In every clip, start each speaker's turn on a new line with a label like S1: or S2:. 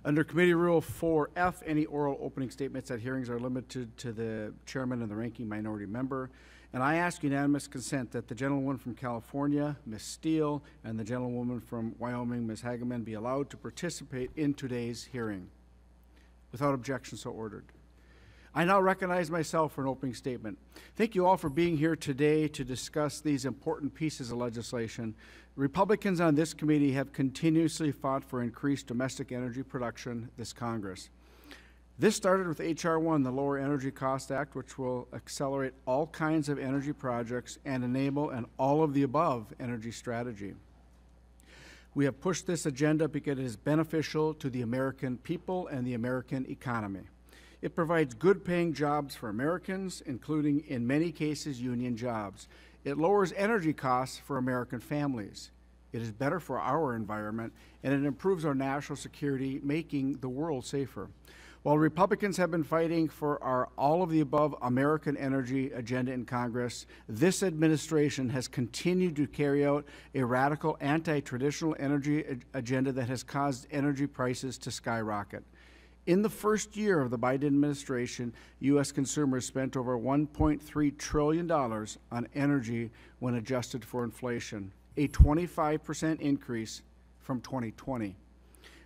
S1: Under Committee Rule 4F, any oral opening statements at hearings are limited to the chairman and the ranking minority member. And I ask unanimous consent that the gentlewoman from California, Ms. Steele, and the gentlewoman from Wyoming, Ms. Hageman, be allowed to participate in today's hearing. Without objection, so ordered. I now recognize myself for an opening statement. Thank you all for being here today to discuss these important pieces of legislation. Republicans on this committee have continuously fought for increased domestic energy production this Congress. This started with H.R. 1, the Lower Energy Cost Act, which will accelerate all kinds of energy projects and enable an all-of-the-above energy strategy. We have pushed this agenda because it is beneficial to the American people and the American economy. It provides good-paying jobs for Americans, including, in many cases, union jobs. It lowers energy costs for American families. It is better for our environment, and it improves our national security, making the world safer. While Republicans have been fighting for our all-of-the-above American energy agenda in Congress, this administration has continued to carry out a radical anti-traditional energy agenda that has caused energy prices to skyrocket. In the first year of the Biden administration, U.S. consumers spent over $1.3 trillion on energy when adjusted for inflation, a 25% increase from 2020.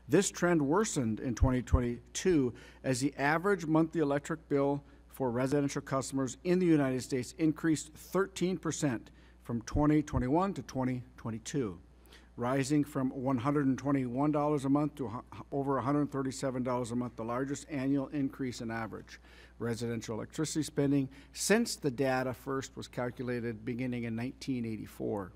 S1: This trend worsened in 2022 as the average monthly electric bill for residential customers in the United States increased 13% from 2021 to 2022, rising from $121 a month to over $137 a month, the largest annual increase in average residential electricity spending since the data first was calculated beginning in 1984.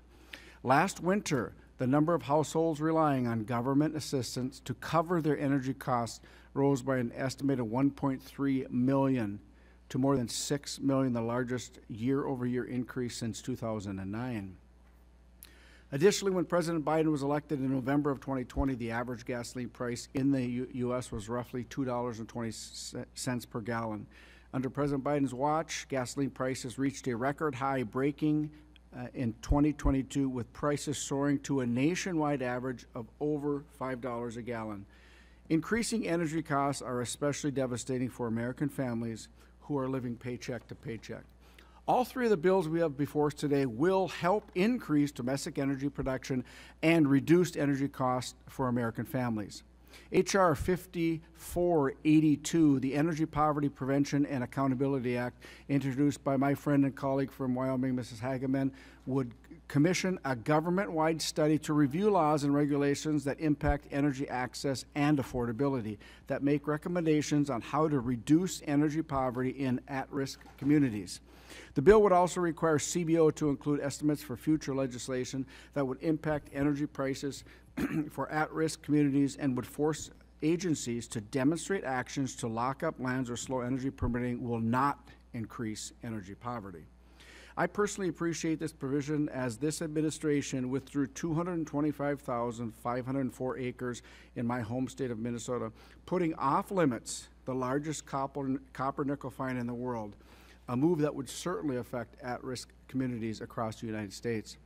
S1: Last winter, the number of households relying on government assistance to cover their energy costs rose by an estimated 1.3 million to more than 6 million, the largest year-over-year increase since 2009. Additionally, when President Biden was elected in November of 2020, the average gasoline price in the U.S. was roughly $2.20 per gallon. Under President Biden's watch, gasoline prices reached a record high, breaking in 2022, with prices soaring to a nationwide average of over $5 a gallon. Increasing energy costs are especially devastating for American families who are living paycheck to paycheck. All three of the bills we have before us today will help increase domestic energy production and reduce energy costs for American families. H.R. 5482, the Energy Poverty Prevention and Accountability Act, introduced by my friend and colleague from Wyoming, Mrs. Hageman, would commission a government-wide study to review laws and regulations that impact energy access and affordability, that make recommendations on how to reduce energy poverty in at-risk communities. The bill would also require CBO to include estimates for future legislation that would impact energy prices for at-risk communities and would force agencies to demonstrate actions to lock up lands or slow energy permitting will not increase energy poverty. I personally appreciate this provision, as this administration withdrew 225,504 acres in my home state of Minnesota, putting off limits the largest copper nickel find in the world, a move that would certainly affect at-risk communities across the United States.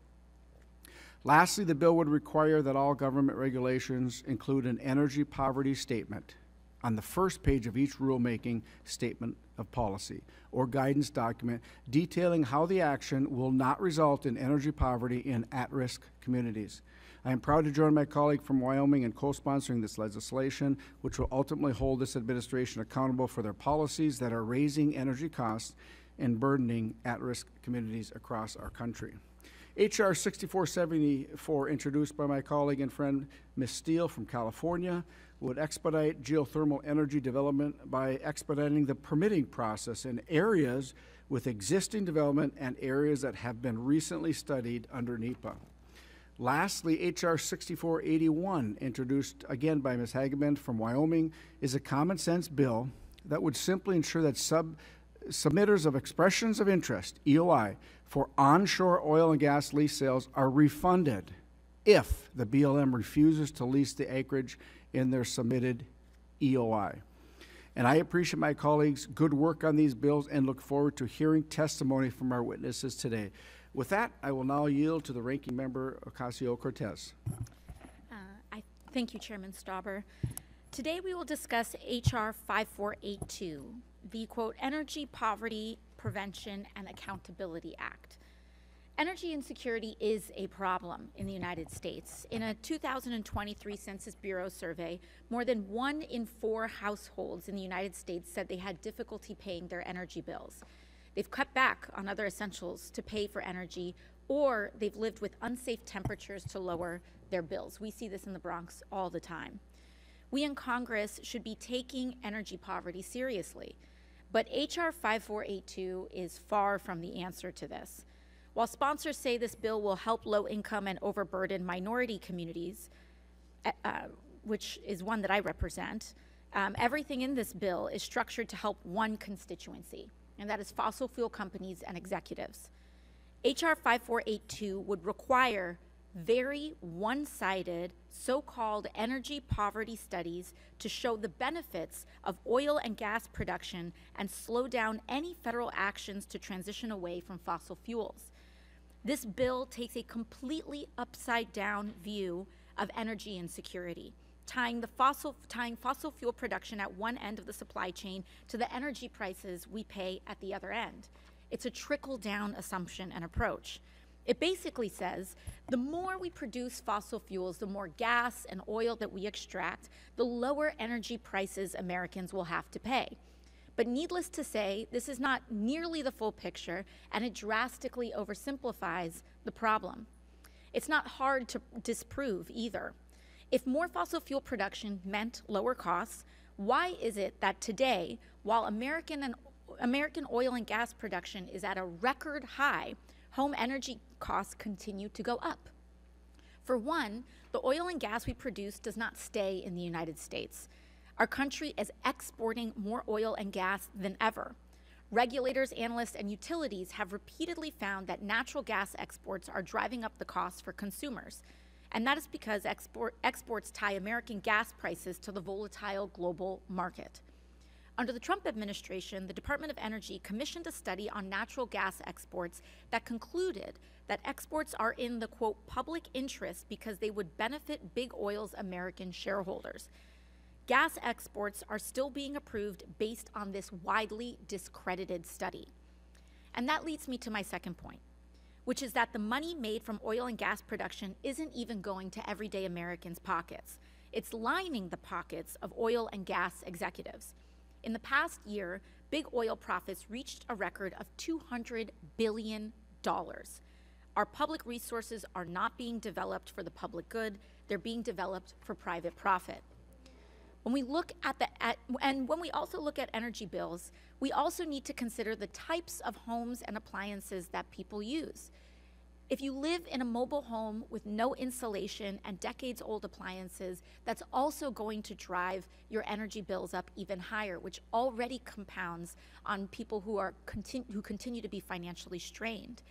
S1: Lastly, the bill would require that all government regulations include an energy poverty statement on the first page of each rulemaking statement of policy or guidance document, detailing how the action will not result in energy poverty in at-risk communities. I am proud to join my colleague from Wyoming in co-sponsoring this legislation, which will ultimately hold this administration accountable for their policies that are raising energy costs and burdening at-risk communities across our country. H.R. 6474, introduced by my colleague and friend Ms. Steele from California, would expedite geothermal energy development by expediting the permitting process in areas with existing development and areas that have been recently studied under NEPA. Lastly, H.R. 6481, introduced again by Ms. Hageman from Wyoming, is a common sense bill that would simply ensure that submitters of expressions of interest, EOI, for onshore oil and gas lease sales are refunded if the BLM refuses to lease the acreage in their submitted EOI. And I appreciate my colleagues' good work on these bills and look forward to hearing testimony from our witnesses today. With that, I will now yield to the ranking member, Ocasio-Cortez.
S2: Thank you, Chairman Stauber. Today we will discuss H.R. 5482, the, quote, Energy Poverty Prevention and Accountability Act. Energy insecurity is a problem in the United States. In a 2023 Census Bureau survey, more than 1 in 4 households in the United States said they had difficulty paying their energy bills. They've cut back on other essentials to pay for energy, or they've lived with unsafe temperatures to lower their bills. We see this in the Bronx all the time. We in Congress should be taking energy poverty seriously, but H.R. 5482 is far from the answer to this. While sponsors say this bill will help low-income and overburdened minority communities, which is one that I represent, everything in this bill is structured to help one constituency, and that is fossil fuel companies and executives. H.R. 5482 would require very one-sided, so-called energy poverty studies to show the benefits of oil and gas production and slow down any federal actions to transition away from fossil fuels. This bill takes a completely upside-down view of energy insecurity, tying fossil fuel production at one end of the supply chain to the energy prices we pay at the other end. It's a trickle-down assumption and approach. It basically says the more we produce fossil fuels, the more gas and oil that we extract, the lower energy prices Americans will have to pay. But needless to say, this is not nearly the full picture, and it drastically oversimplifies the problem. It's not hard to disprove either. If more fossil fuel production meant lower costs, why is it that today, while American oil and gas production is at a record high, home energy costs continue to go up? For one, the oil and gas we produce does not stay in the United States. Our country is exporting more oil and gas than ever. Regulators, analysts, and utilities have repeatedly found that natural gas exports are driving up the costs for consumers. And that is because exports tie American gas prices to the volatile global market. Under the Trump administration, the Department of Energy commissioned a study on natural gas exports that concluded that exports are in the, quote, public interest because they would benefit big oil's American shareholders. Gas exports are still being approved based on this widely discredited study. And that leads me to my second point, which is that the money made from oil and gas production isn't even going to everyday Americans' pockets. It's lining the pockets of oil and gas executives. In the past year, big oil profits reached a record of $200 billion. Our public resources are not being developed for the public good, they're being developed for private profit. When we look when we also look at energy bills, we also need to consider the types of homes and appliances that people use. If you live in a mobile home with no insulation and decades-old appliances, that's also going to drive your energy bills up even higher, which already compounds on people who continue to be financially strained.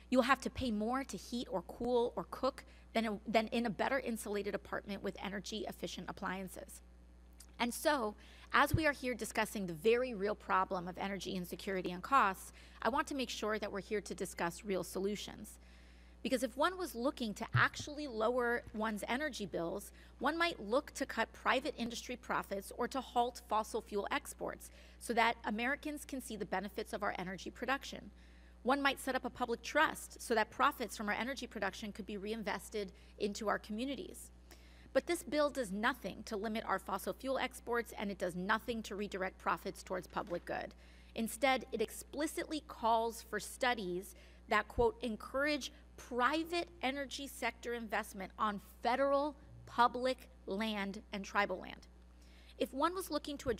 S2: You'll have to pay more to heat or cool or cook than in a better insulated apartment with energy-efficient appliances. And so, as we are here discussing the very real problem of energy insecurity and costs, I want to make sure that we're here to discuss real solutions. Because if one was looking to actually lower one's energy bills, one might look to cut private industry profits or to halt fossil fuel exports so that Americans can see the benefits of our energy production. One might set up a public trust so that profits from our energy production could be reinvested into our communities. But this bill does nothing to limit our fossil fuel exports, and it does nothing to redirect profits towards public good. Instead, it explicitly calls for studies that, quote, encourage private energy sector investment on federal public land and tribal land. If one was looking to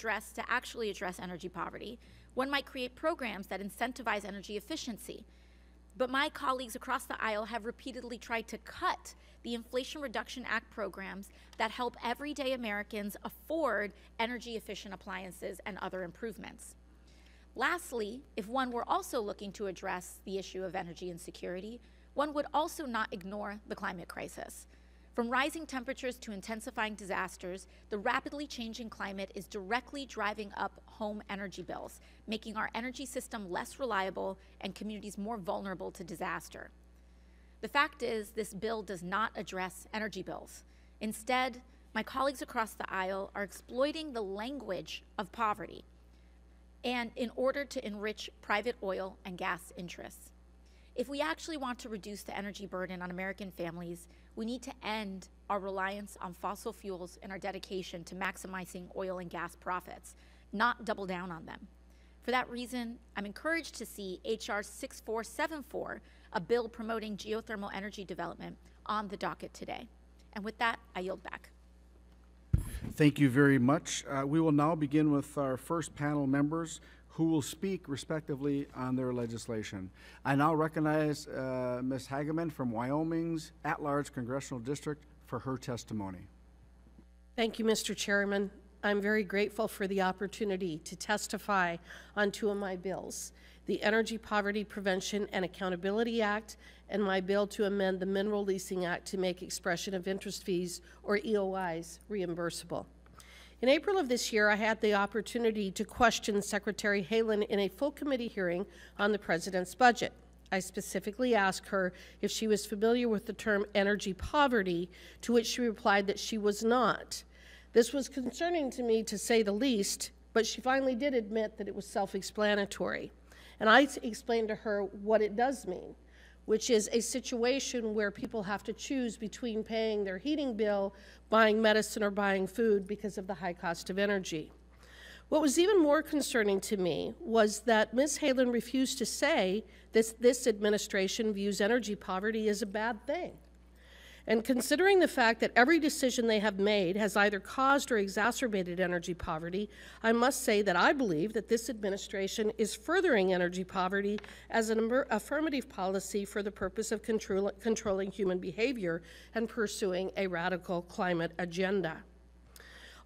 S2: actually address energy poverty, one might create programs that incentivize energy efficiency. But my colleagues across the aisle have repeatedly tried to cut the Inflation Reduction Act programs that help everyday Americans afford energy-efficient appliances and other improvements. Lastly, if one were also looking to address the issue of energy insecurity, one would also not ignore the climate crisis. From rising temperatures to intensifying disasters, the rapidly changing climate is directly driving up home energy bills, making our energy system less reliable and communities more vulnerable to disaster. The fact is, this bill does not address energy bills. Instead, My colleagues across the aisle are exploiting the language of poverty and in order to enrich private oil and gas interests. If we actually want to reduce the energy burden on American families, we need to end our reliance on fossil fuels and our dedication to maximizing oil and gas profits, not double down on them. For that reason, I'm encouraged to see H.R. 6474, a bill promoting geothermal energy development, on the docket today. And with that, I yield back.
S1: Thank you very much. We will now begin with our first panel members who will speak respectively on their legislation. I now recognize Ms. Hageman from Wyoming's at-large congressional district for her testimony.
S3: Thank you, Mr. Chairman. I'm very grateful for the opportunity to testify on two of my bills, the Energy Poverty Prevention and Accountability Act and my bill to amend the Mineral Leasing Act to make expression of interest fees, or EOIs, reimbursable. In April of this year, I had the opportunity to question Secretary Haaland in a full committee hearing on the President's budget. I specifically asked her if she was familiar with the term energy poverty, to which she replied that she was not. This was concerning to me, to say the least, but she finally did admit that it was self-explanatory. And I explained to her what it does mean, which is a situation where people have to choose between paying their heating bill, buying medicine, or buying food because of the high cost of energy. What was even more concerning to me was that Ms. Haaland refused to say that this administration views energy poverty as a bad thing. And considering the fact that every decision they have made has either caused or exacerbated energy poverty, I must say that I believe that this administration is furthering energy poverty as an affirmative policy for the purpose of controlling human behavior and pursuing a radical climate agenda.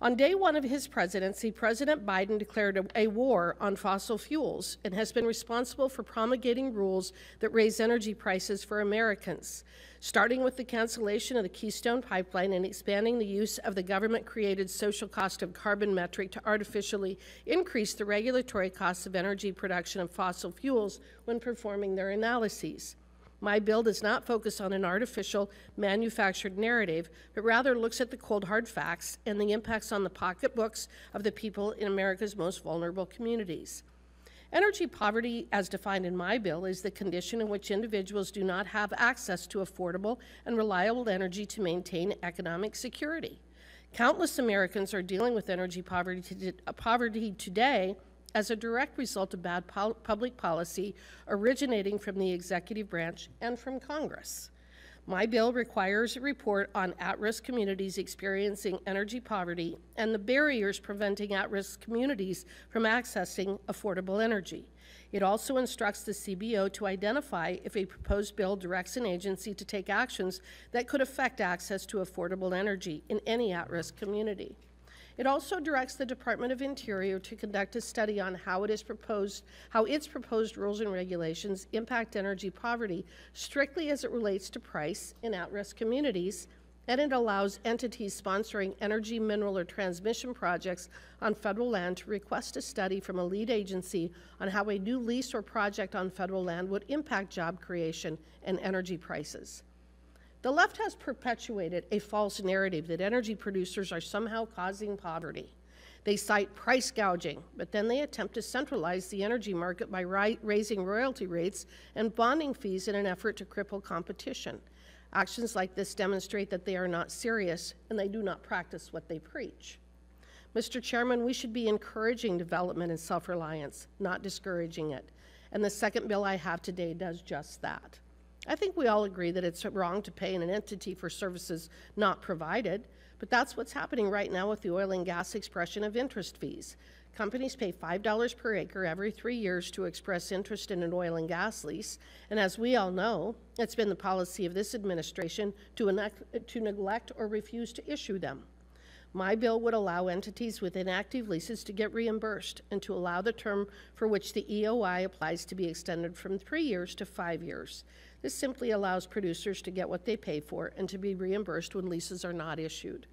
S3: On day one of his presidency, President Biden declared a war on fossil fuels and has been responsible for promulgating rules that raise energy prices for Americans, starting with the cancellation of the Keystone Pipeline and expanding the use of the government-created social cost of carbon metric to artificially increase the regulatory costs of energy production of fossil fuels when performing their analyses. My bill does not focus on an artificial, manufactured narrative, but rather looks at the cold, hard facts and the impacts on the pocketbooks of the people in America's most vulnerable communities. Energy poverty, as defined in my bill, is the condition in which individuals do not have access to affordable and reliable energy to maintain economic security. Countless Americans are dealing with energy poverty today as a direct result of bad public policy originating from the executive branch and from Congress. My bill requires a report on at-risk communities experiencing energy poverty and the barriers preventing at-risk communities from accessing affordable energy. It also instructs the CBO to identify if a proposed bill directs an agency to take actions that could affect access to affordable energy in any at-risk community. It also directs the Department of Interior to conduct a study on how its proposed rules and regulations impact energy poverty strictly as it relates to price in at-risk communities, and it allows entities sponsoring energy, mineral, or transmission projects on federal land to request a study from a lead agency on how a new lease or project on federal land would impact job creation and energy prices. The left has perpetuated a false narrative that energy producers are somehow causing poverty. They cite price gouging, but then they attempt to centralize the energy market by raising royalty rates and bonding fees in an effort to cripple competition. Actions like this demonstrate that they are not serious and they do not practice what they preach. Mr. Chairman, we should be encouraging development and self-reliance, not discouraging it. And the second bill I have today does just that. I think we all agree that it's wrong to pay an entity for services not provided, but that's what's happening right now with the oil and gas expression of interest fees. Companies pay $5 per acre every 3 years to express interest in an oil and gas lease, and as we all know, it's been the policy of this administration to neglect or refuse to issue them. My bill would allow entities with inactive leases to get reimbursed and to allow the term for which the EOI applies to be extended from 3 years to 5 years. This simply allows producers to get what they pay for and to be reimbursed when leases are not issued.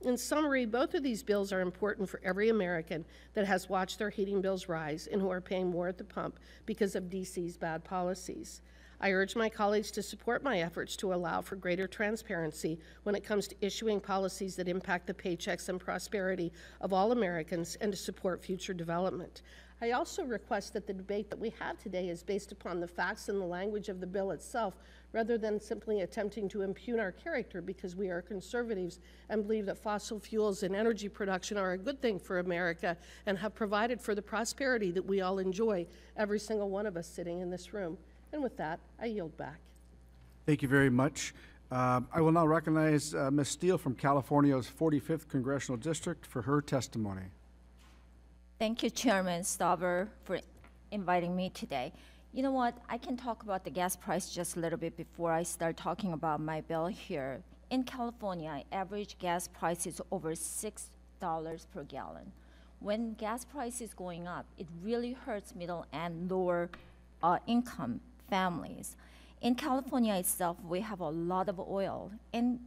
S3: In summary, both of these bills are important for every American that has watched their heating bills rise and who are paying more at the pump because of DC's bad policies. I urge my colleagues to support my efforts to allow for greater transparency when it comes to issuing policies that impact the paychecks and prosperity of all Americans and to support future development. I also request that the debate that we have today is based upon the facts and the language of the bill itself, rather than simply attempting to impugn our character because we are conservatives and believe that fossil fuels and energy production are a good thing for America and have provided for the prosperity that we all enjoy, every single one of us sitting in this room. And with that, I yield back.
S1: Thank you very much. I will now recognize Ms. Steele from California's 45th Congressional District for her testimony.
S4: Thank you, Chairman Stauber, for inviting me today. You know what? I can talk about the gas price just a little bit before I start talking about my bill here. In California, average gas price is over $6 per gallon. When gas price is going up, it really hurts middle and lower income families. In California itself, we have a lot of oil in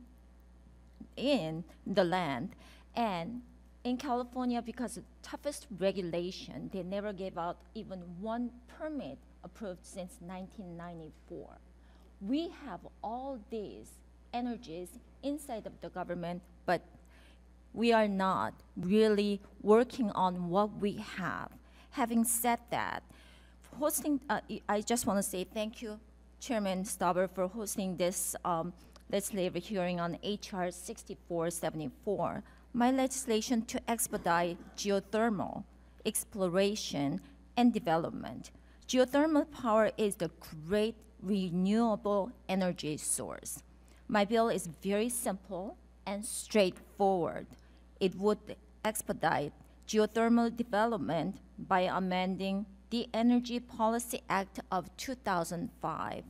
S4: the land, and in California, because of toughest regulation, they never gave out even one permit approved since 1994. We have all these energies inside of the government, but we are not really working on what we have. Having said that, I just want to say thank you, Chairman Stauber, for hosting this legislative hearing on H.R. 6474. My legislation to expedite geothermal exploration and development. Geothermal power is the great renewable energy source. My bill is very simple and straightforward. It would expedite geothermal development by amending the Energy Policy Act of 2005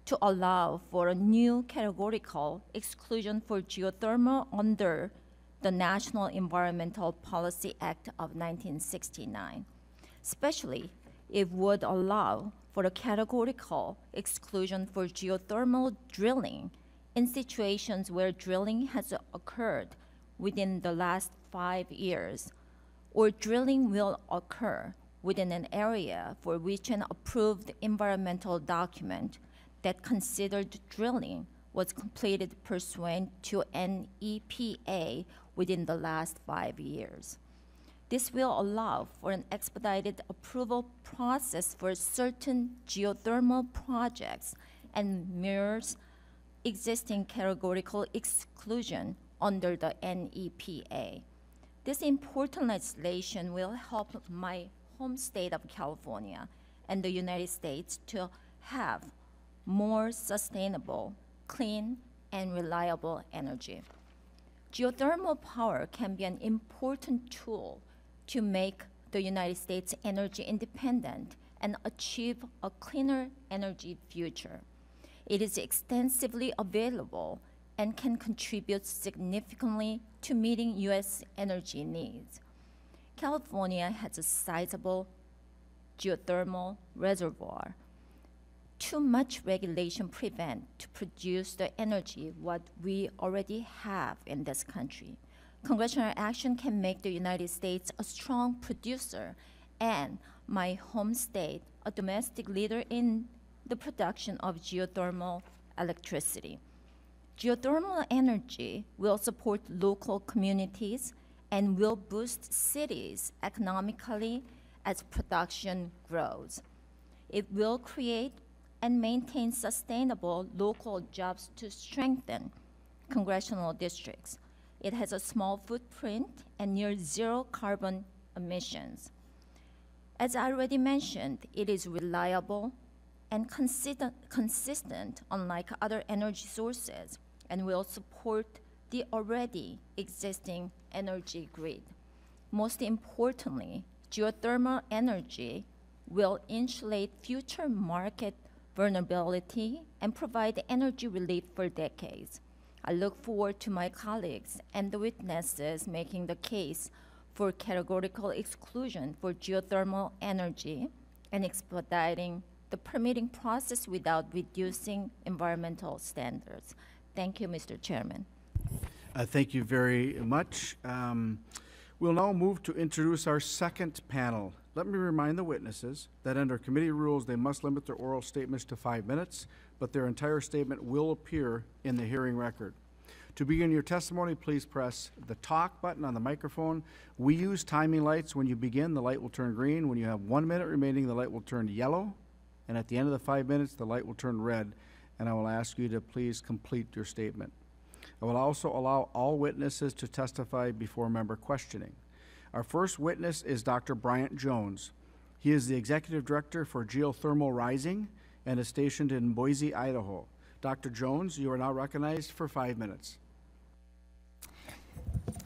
S4: to allow for a new categorical exclusion for geothermal under the National Environmental Policy Act of 1969. Especially, it would allow for a categorical exclusion for geothermal drilling in situations where drilling has occurred within the last 5 years, or drilling will occur within an area for which an approved environmental document that considered drilling was completed pursuant to an EPA within the last 5 years. This will allow for an expedited approval process for certain geothermal projects and mirrors existing categorical exclusion under the NEPA. This important legislation will help my home state of California and the United States to have more sustainable, clean, and reliable energy. Geothermal power can be an important tool to make the United States energy independent and achieve a cleaner energy future. It is extensively available and can contribute significantly to meeting U.S. energy needs. California has a sizable geothermal reservoir. Too much regulation prevents to produce the energy what we already have in this country. Congressional action can make the United States a strong producer and my home state a domestic leader in the production of geothermal electricity. Geothermal energy will support local communities and will boost cities economically as production grows. It will create and maintain sustainable local jobs to strengthen congressional districts. It has a small footprint and near zero carbon emissions. As I already mentioned, it is reliable and consistent, unlike other energy sources, and will support the already existing energy grid. Most importantly, geothermal energy will insulate future market vulnerability and provide energy relief for decades. I look forward to my colleagues and the witnesses making the case for categorical exclusion for geothermal energy and expediting the permitting process without reducing environmental standards. Thank you, Mr. Chairman.
S1: Thank you very much. We'll now move to introduce our second panel Let me remind the witnesses that under committee rules, they must limit their oral statements to 5 minutes, but their entire statement will appear in the hearing record. To begin your testimony, please press the talk button on the microphone. We use timing lights. When you begin, the light will turn green. When you have 1 minute remaining, the light will turn yellow. And at the end of the 5 minutes, the light will turn red. And I will ask you to please complete your statement. I will also allow all witnesses to testify before member questioning. Our first witness is Dr. Bryant Jones. He is the Executive Director for Geothermal Rising and is stationed in Boise, Idaho. Dr. Jones, you are now recognized for 5 minutes.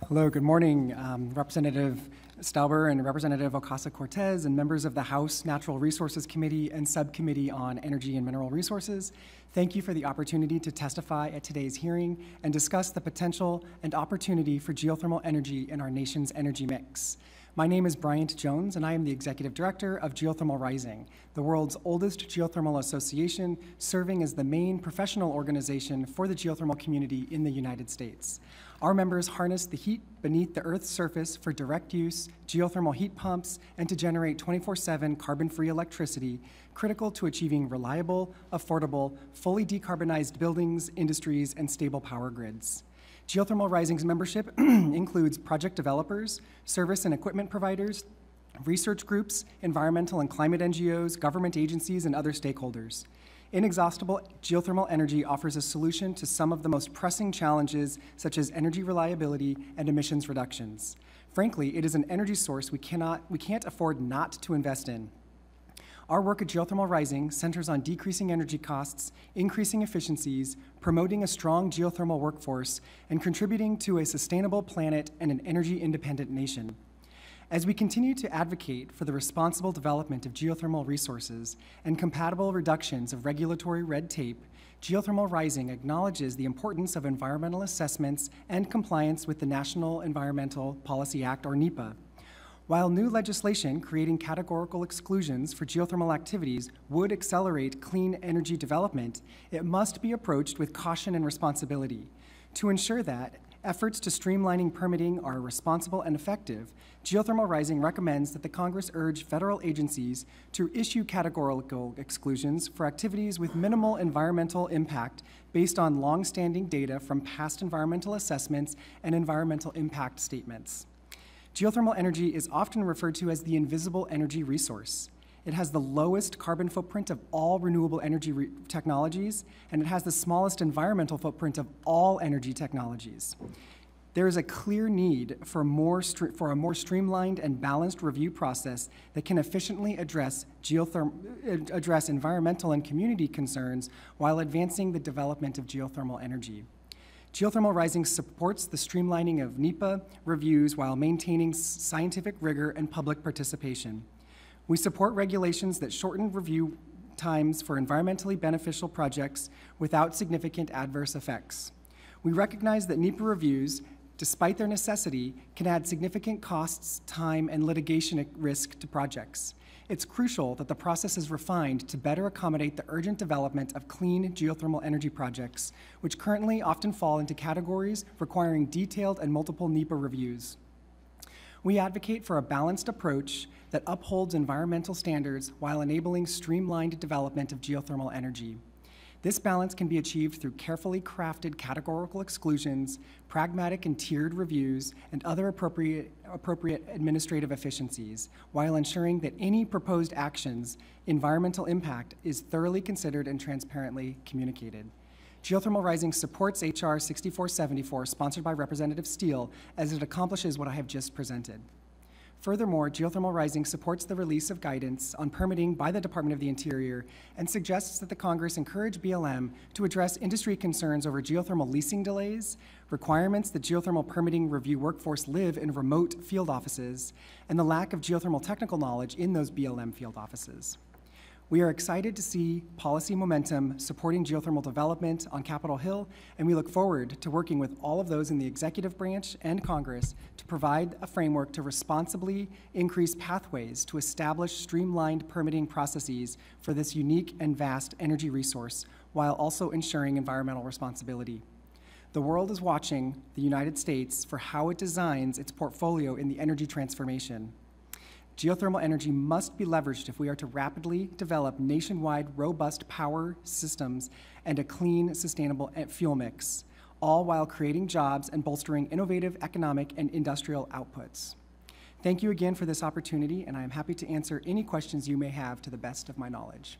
S5: Hello, good morning, Representative Stauber and Representative Ocasio-Cortez and members of the House Natural Resources Committee and Subcommittee on Energy and Mineral Resources. Thank you for the opportunity to testify at today's hearing and discuss the potential and opportunity for geothermal energy in our nation's energy mix. My name is Bryant Jones, and I am the Executive Director of Geothermal Rising, the world's oldest geothermal association, serving as the main professional organization for the geothermal community in the United States. Our members harness the heat beneath the Earth's surface for direct use, geothermal heat pumps, and to generate 24/7 carbon-free electricity, critical to achieving reliable, affordable, fully decarbonized buildings, industries, and stable power grids. Geothermal Rising's membership includes project developers, service and equipment providers, research groups, environmental and climate NGOs, government agencies, and other stakeholders. Inexhaustible geothermal energy offers a solution to some of the most pressing challenges, such as energy reliability and emissions reductions. Frankly, it is an energy source we can't afford not to invest in. Our work at Geothermal Rising centers on decreasing energy costs, increasing efficiencies, promoting a strong geothermal workforce, and contributing to a sustainable planet and an energy-independent nation. As we continue to advocate for the responsible development of geothermal resources and compatible reductions of regulatory red tape, Geothermal Rising acknowledges the importance of environmental assessments and compliance with the National Environmental Policy Act, or NEPA. While new legislation creating categorical exclusions for geothermal activities would accelerate clean energy development, it must be approached with caution and responsibility. To ensure that efforts to streamlining permitting are responsible and effective, Geothermal Rising recommends that the Congress urge federal agencies to issue categorical exclusions for activities with minimal environmental impact based on long-standing data from past environmental assessments and environmental impact statements. Geothermal energy is often referred to as the invisible energy resource. It has the lowest carbon footprint of all renewable energy technologies, and it has the smallest environmental footprint of all energy technologies. There is a clear need for a more streamlined and balanced review process that can efficiently address environmental and community concerns while advancing the development of geothermal energy. Geothermal Rising supports the streamlining of NEPA reviews while maintaining scientific rigor and public participation. We support regulations that shorten review times for environmentally beneficial projects without significant adverse effects. We recognize that NEPA reviews, despite their necessity, can add significant costs, time, and litigation risk to projects. It's crucial that the process is refined to better accommodate the urgent development of clean geothermal energy projects, which currently often fall into categories requiring detailed and multiple NEPA reviews. We advocate for a balanced approach that upholds environmental standards while enabling streamlined development of geothermal energy. This balance can be achieved through carefully crafted categorical exclusions, pragmatic and tiered reviews, and other appropriate administrative efficiencies, while ensuring that any proposed actions' environmental impact is thoroughly considered and transparently communicated. Geothermal Rising supports H.R. 6474, sponsored by Representative Steele, as it accomplishes what I have just presented. Furthermore, Geothermal Rising supports the release of guidance on permitting by the Department of the Interior and suggests that the Congress encourage BLM to address industry concerns over geothermal leasing delays, requirements that geothermal permitting review workforce live in remote field offices, and the lack of geothermal technical knowledge in those BLM field offices. We are excited to see policy momentum supporting geothermal development on Capitol Hill, and we look forward to working with all of those in the executive branch and Congress to provide a framework to responsibly increase pathways to establish streamlined permitting processes for this unique and vast energy resource, while also ensuring environmental responsibility. The world is watching the United States for how it designs its portfolio in the energy transformation. Geothermal energy must be leveraged if we are to rapidly develop nationwide robust power systems and a clean, sustainable fuel mix, all while creating jobs and bolstering innovative economic and industrial outputs. Thank you again for this opportunity, and I am happy to answer any questions you may have to the best of my knowledge.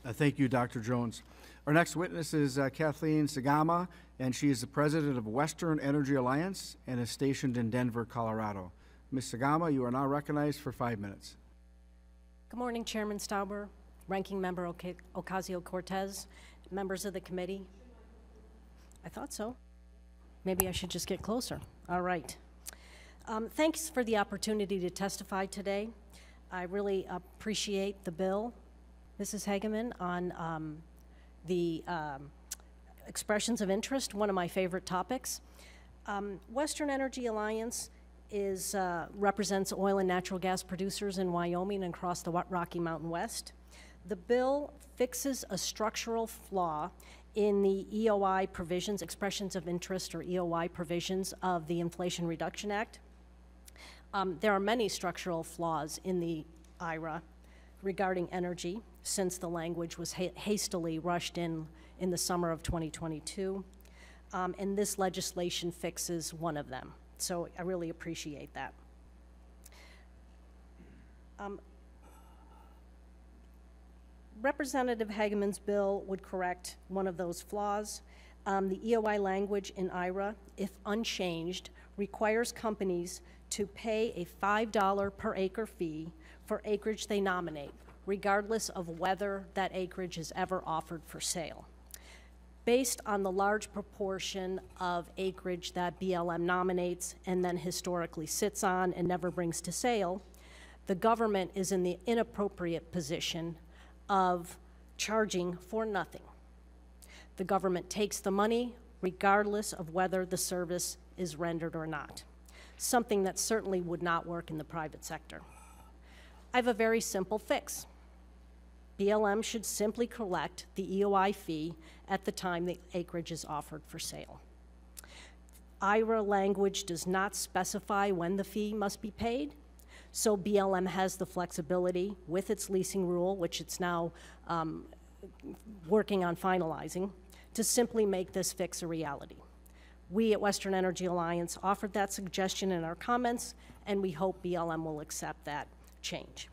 S1: Thank you, Dr. Jones. Our next witness is Kathleen Sagama, and she is the president of Western Energy Alliance and is stationed in Denver, Colorado. Ms. Sagama, you are now recognized for 5 minutes.
S6: Good morning, Chairman Stauber, Ranking Member Ocasio-Cortez, members of the committee. I thought so. Maybe I should just get closer. All right. Thanks for the opportunity to testify today. I really appreciate the bill, Mrs. Hageman, on the expressions of interest, one of my favorite topics. Western Energy Alliance represents oil and natural gas producers in Wyoming and across the Rocky Mountain West. The bill fixes a structural flaw in the EOI provisions, expressions of interest or EOI provisions of the Inflation Reduction Act. There are many structural flaws in the IRA regarding energy since the language was hastily rushed in the summer of 2022, and this legislation fixes one of them. So I really appreciate that. Representative Hageman's bill would correct one of those flaws. The EOI language in IRA, if unchanged, requires companies to pay a $5 per acre fee for acreage they nominate, regardless of whether that acreage is ever offered for sale. Based on the large proportion of acreage that BLM nominates and then historically sits on and never brings to sale, the government is in the inappropriate position of charging for nothing. The government takes the money regardless of whether the service is rendered or not, something that certainly would not work in the private sector. I have a very simple fix. BLM should simply collect the EOI fee at the time the acreage is offered for sale. IRA language does not specify when the fee must be paid, so BLM has the flexibility with its leasing rule, which it's now working on finalizing, to simply make this fix a reality. We at Western Energy Alliance offered that suggestion in our comments, and we hope BLM will accept that change.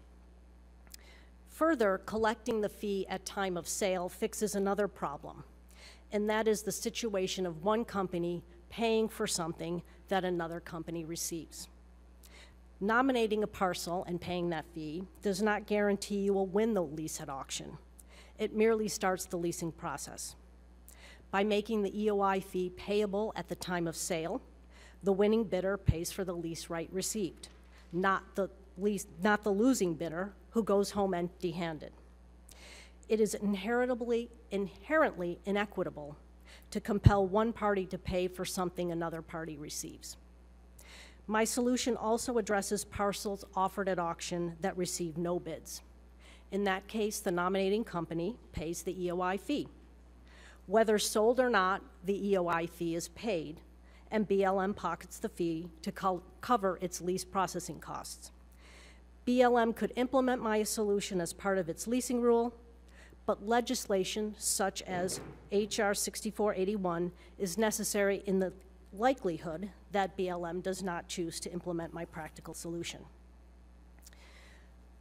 S6: Further, collecting the fee at time of sale fixes another problem, and that is the situation of one company paying for something that another company receives. Nominating a parcel and paying that fee does not guarantee you will win the lease at auction. It merely starts the leasing process. By making the EOI fee payable at the time of sale, the winning bidder pays for the lease right received, not the losing bidder who goes home empty-handed. It is inherently inequitable to compel one party to pay for something another party receives. My solution also addresses parcels offered at auction that receive no bids. In that case, the nominating company pays the EOI fee. Whether sold or not, the EOI fee is paid, and BLM pockets the fee to cover its lease processing costs. BLM could implement my solution as part of its leasing rule, but legislation such as HR 6481 is necessary in the likelihood that BLM does not choose to implement my practical solution.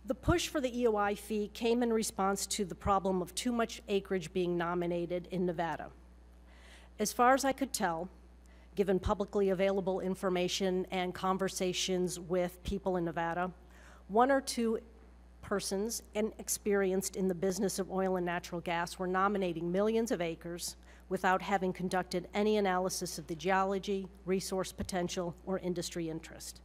S6: The push for the EOI fee came in response to the problem of too much acreage being nominated in Nevada. As far as I could tell, given publicly available information and conversations with people in Nevada, one or two persons experienced in the business of oil and natural gas were nominating millions of acres without having conducted any analysis of the geology, resource potential, or industry interest.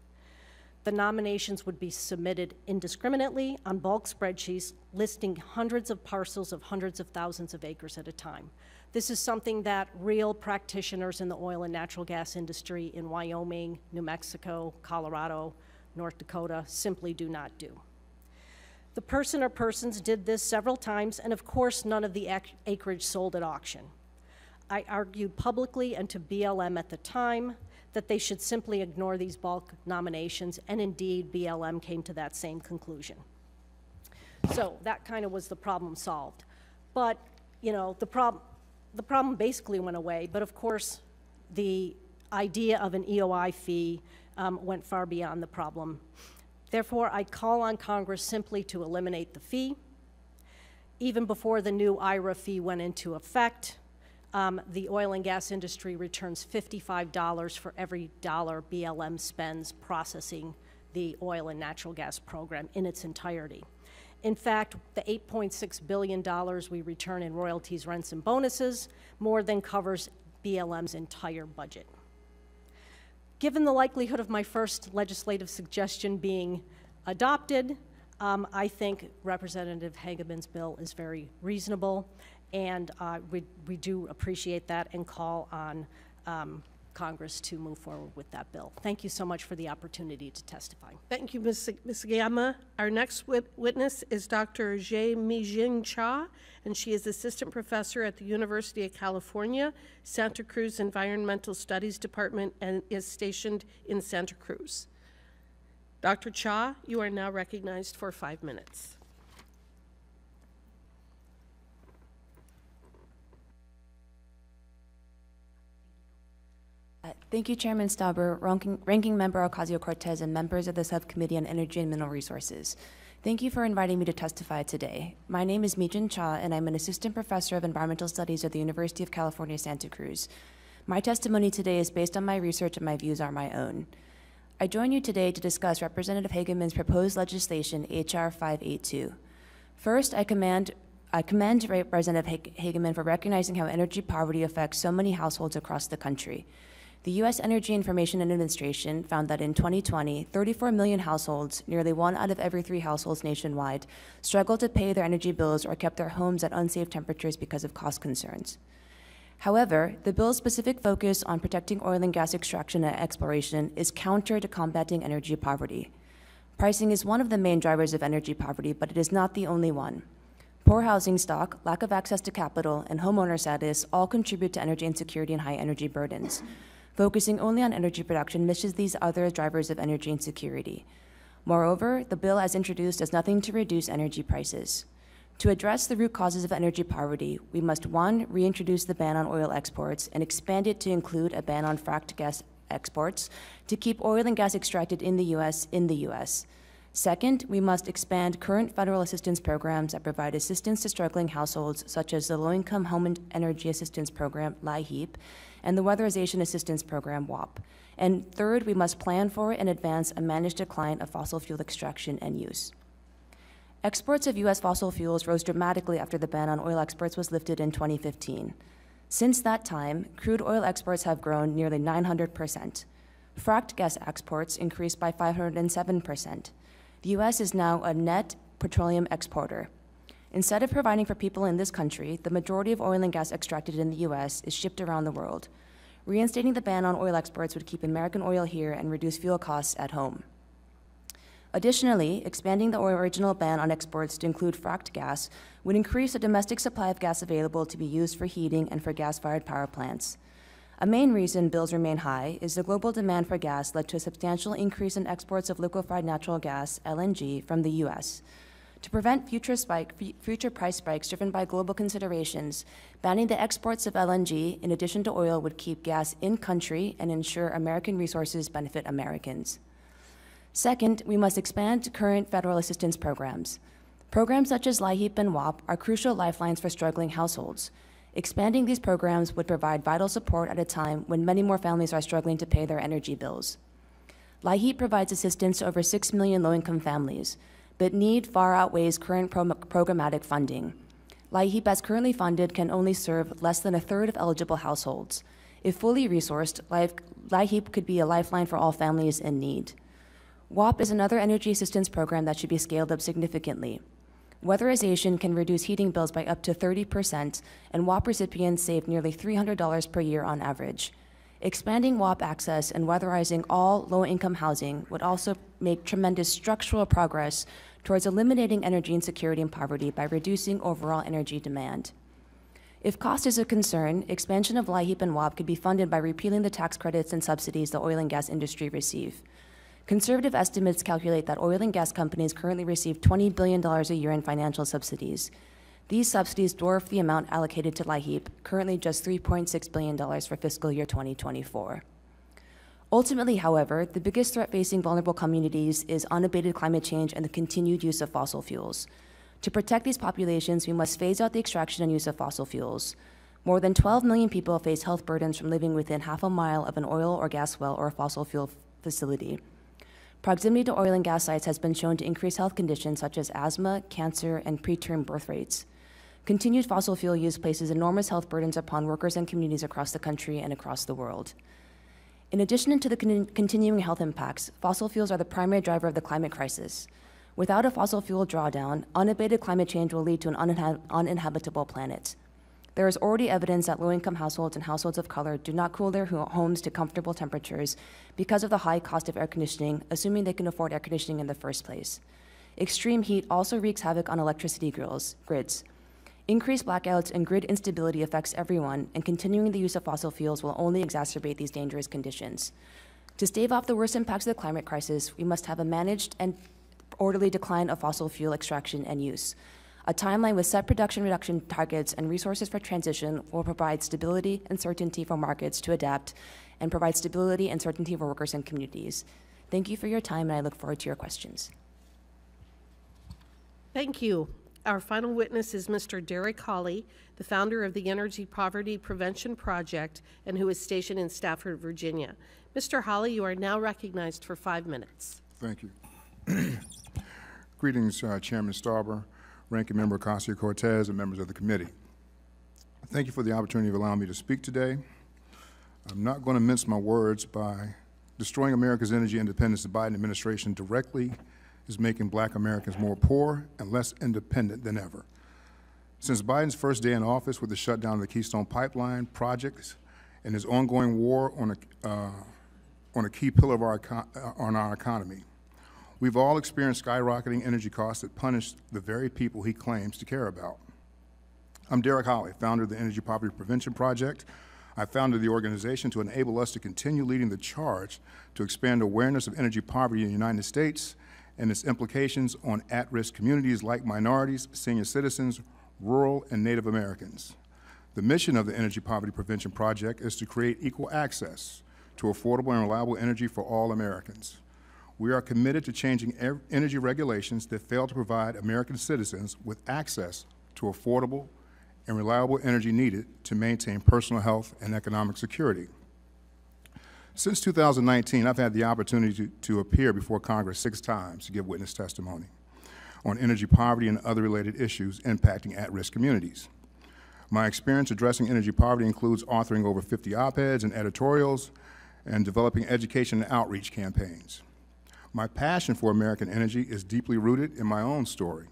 S6: The nominations would be submitted indiscriminately on bulk spreadsheets listing hundreds of parcels of hundreds of thousands of acres at a time. This is something that real practitioners in the oil and natural gas industry in Wyoming, New Mexico, Colorado, North Dakota simply do not do. The person or persons did this several times, and of course none of the acreage sold at auction. I argued publicly and to BLM at the time that they should simply ignore these bulk nominations, and indeed BLM came to that same conclusion. So that kind of was the problem solved. But, you know, the problem basically went away, but of course the idea of an EOI fee went far beyond the problem. Therefore, I call on Congress simply to eliminate the fee. Even before the new IRA fee went into effect, the oil and gas industry returns $55 for every dollar BLM spends processing the oil and natural gas program in its entirety. In fact, the $8.6 billion we return in royalties, rents, and bonuses more than covers BLM's entire budget. Given the likelihood of my first legislative suggestion being adopted, I think Representative Hageman's bill is very reasonable, and we do appreciate that and call on Congress to move forward with that bill. Thank you so much for the opportunity to testify.
S3: Thank you, Ms. Gamma. Our next witness is Dr. Mijing Cha, and she is Assistant Professor at the University of California, Santa Cruz Environmental Studies Department, and is stationed in Santa Cruz. Dr. Cha, you are now recognized for 5 minutes.
S7: Thank you, Chairman Stauber, Ranking Member Ocasio-Cortez, and members of the Subcommittee on Energy and Mineral Resources. Thank you for inviting me to testify today. My name is Mijin Cha, and I'm an Assistant Professor of Environmental Studies at the University of California, Santa Cruz. My testimony today is based on my research, and my views are my own. I join you today to discuss Representative Hageman's proposed legislation, H.R. 582. First, I commend Representative Hageman for recognizing how energy poverty affects so many households across the country. The U.S. Energy Information Administration found that in 2020, 34 million households, nearly 1 out of every 3 households nationwide, struggled to pay their energy bills or kept their homes at unsafe temperatures because of cost concerns. However, the bill's specific focus on protecting oil and gas extraction and exploration is counter to combating energy poverty. Pricing is one of the main drivers of energy poverty, but it is not the only one. Poor housing stock, lack of access to capital, and homeowner status all contribute to energy insecurity and high energy burdens. Focusing only on energy production misses these other drivers of energy insecurity. Moreover, the bill as introduced does nothing to reduce energy prices. To address the root causes of energy poverty, we must, 1, reintroduce the ban on oil exports and expand it to include a ban on fracked gas exports to keep oil and gas extracted in the U.S. Second, we must expand current federal assistance programs that provide assistance to struggling households, such as the Low-Income Home and Energy Assistance Program, LIHEAP, and the Weatherization Assistance Program, WAP. And third, we must plan for and advance a managed decline of fossil fuel extraction and use. Exports of U.S. fossil fuels rose dramatically after the ban on oil exports was lifted in 2015. Since that time, crude oil exports have grown nearly 900%. Fracked gas exports increased by 507%. The U.S. is now a net petroleum exporter. Instead of providing for people in this country, the majority of oil and gas extracted in the U.S. is shipped around the world. Reinstating the ban on oil exports would keep American oil here and reduce fuel costs at home. Additionally, expanding the original ban on exports to include fracked gas would increase the domestic supply of gas available to be used for heating and for gas-fired power plants. A main reason bills remain high is the global demand for gas led to a substantial increase in exports of liquefied natural gas, LNG, from the U.S. To prevent future price spikes driven by global considerations, banning the exports of LNG in addition to oil would keep gas in country and ensure American resources benefit Americans. Second, we must expand current federal assistance programs. Programs such as LIHEAP and WAP are crucial lifelines for struggling households. Expanding these programs would provide vital support at a time when many more families are struggling to pay their energy bills. LIHEAP provides assistance to over 6 million low-income families, but need far outweighs current programmatic funding. LIHEAP, as currently funded, can only serve less than a third of eligible households. If fully resourced, LIHEAP could be a lifeline for all families in need. WAP is another energy assistance program that should be scaled up significantly. Weatherization can reduce heating bills by up to 30%, and WAP recipients save nearly $300 per year on average. Expanding WAP access and weatherizing all low-income housing would also make tremendous structural progress towards eliminating energy insecurity and poverty by reducing overall energy demand. If cost is a concern, expansion of LIHEAP and WAP could be funded by repealing the tax credits and subsidies the oil and gas industry receive. Conservative estimates calculate that oil and gas companies currently receive $20 billion a year in financial subsidies. These subsidies dwarf the amount allocated to LIHEAP, currently just $3.6 billion for fiscal year 2024. Ultimately, however, the biggest threat facing vulnerable communities is unabated climate change and the continued use of fossil fuels. To protect these populations, we must phase out the extraction and use of fossil fuels. More than 12 million people face health burdens from living within half a mile of an oil or gas well or a fossil fuel facility. Proximity to oil and gas sites has been shown to increase health conditions such as asthma, cancer, and preterm birth rates. Continued fossil fuel use places enormous health burdens upon workers and communities across the country and across the world. In addition to the continuing health impacts, fossil fuels are the primary driver of the climate crisis. Without a fossil fuel drawdown, unabated climate change will lead to an uninhabitable planet. There is already evidence that low-income households and households of color do not cool their homes to comfortable temperatures because of the high cost of air conditioning, assuming they can afford air conditioning in the first place. Extreme heat also wreaks havoc on electricity grids. Increased blackouts and grid instability affects everyone, and continuing the use of fossil fuels will only exacerbate these dangerous conditions. To stave off the worst impacts of the climate crisis, we must have a managed and orderly decline of fossil fuel extraction and use. A timeline with set production reduction targets and resources for transition will provide stability and certainty for markets to adapt and provide stability and certainty for workers and communities. Thank you for your time, and I look forward to your questions.
S3: Thank you. Our final witness is Mr. Derek Hawley, the founder of the Energy Poverty Prevention Project and who is stationed in Stafford, Virginia. Mr. Hawley, you are now recognized for 5 minutes.
S8: Thank you. Greetings, Chairman Stauber, Ranking Member Ocasio-Cortez, and members of the committee. Thank you for the opportunity of allowing me to speak today. I'm not going to mince my words. By destroying America's energy independence, the Biden administration directly is making Black Americans more poor and less independent than ever. Since Biden's first day in office with the shutdown of the Keystone Pipeline projects and his ongoing war on a key pillar of our economy, we've all experienced skyrocketing energy costs that punish the very people he claims to care about. I'm Derek Hawley, founder of the Energy Poverty Prevention Project. I founded the organization to enable us to continue leading the charge to expand awareness of energy poverty in the United States and its implications on at-risk communities like minorities, senior citizens, rural, and Native Americans. The mission of the Energy Poverty Prevention Project is to create equal access to affordable and reliable energy for all Americans. We are committed to changing energy regulations that fail to provide American citizens with access to affordable and reliable energy needed to maintain personal health and economic security. Since 2019, I've had the opportunity to appear before Congress 6 times to give witness testimony on energy poverty and other related issues impacting at-risk communities. My experience addressing energy poverty includes authoring over 50 op-eds and editorials and developing education and outreach campaigns. My passion for American energy is deeply rooted in my own story,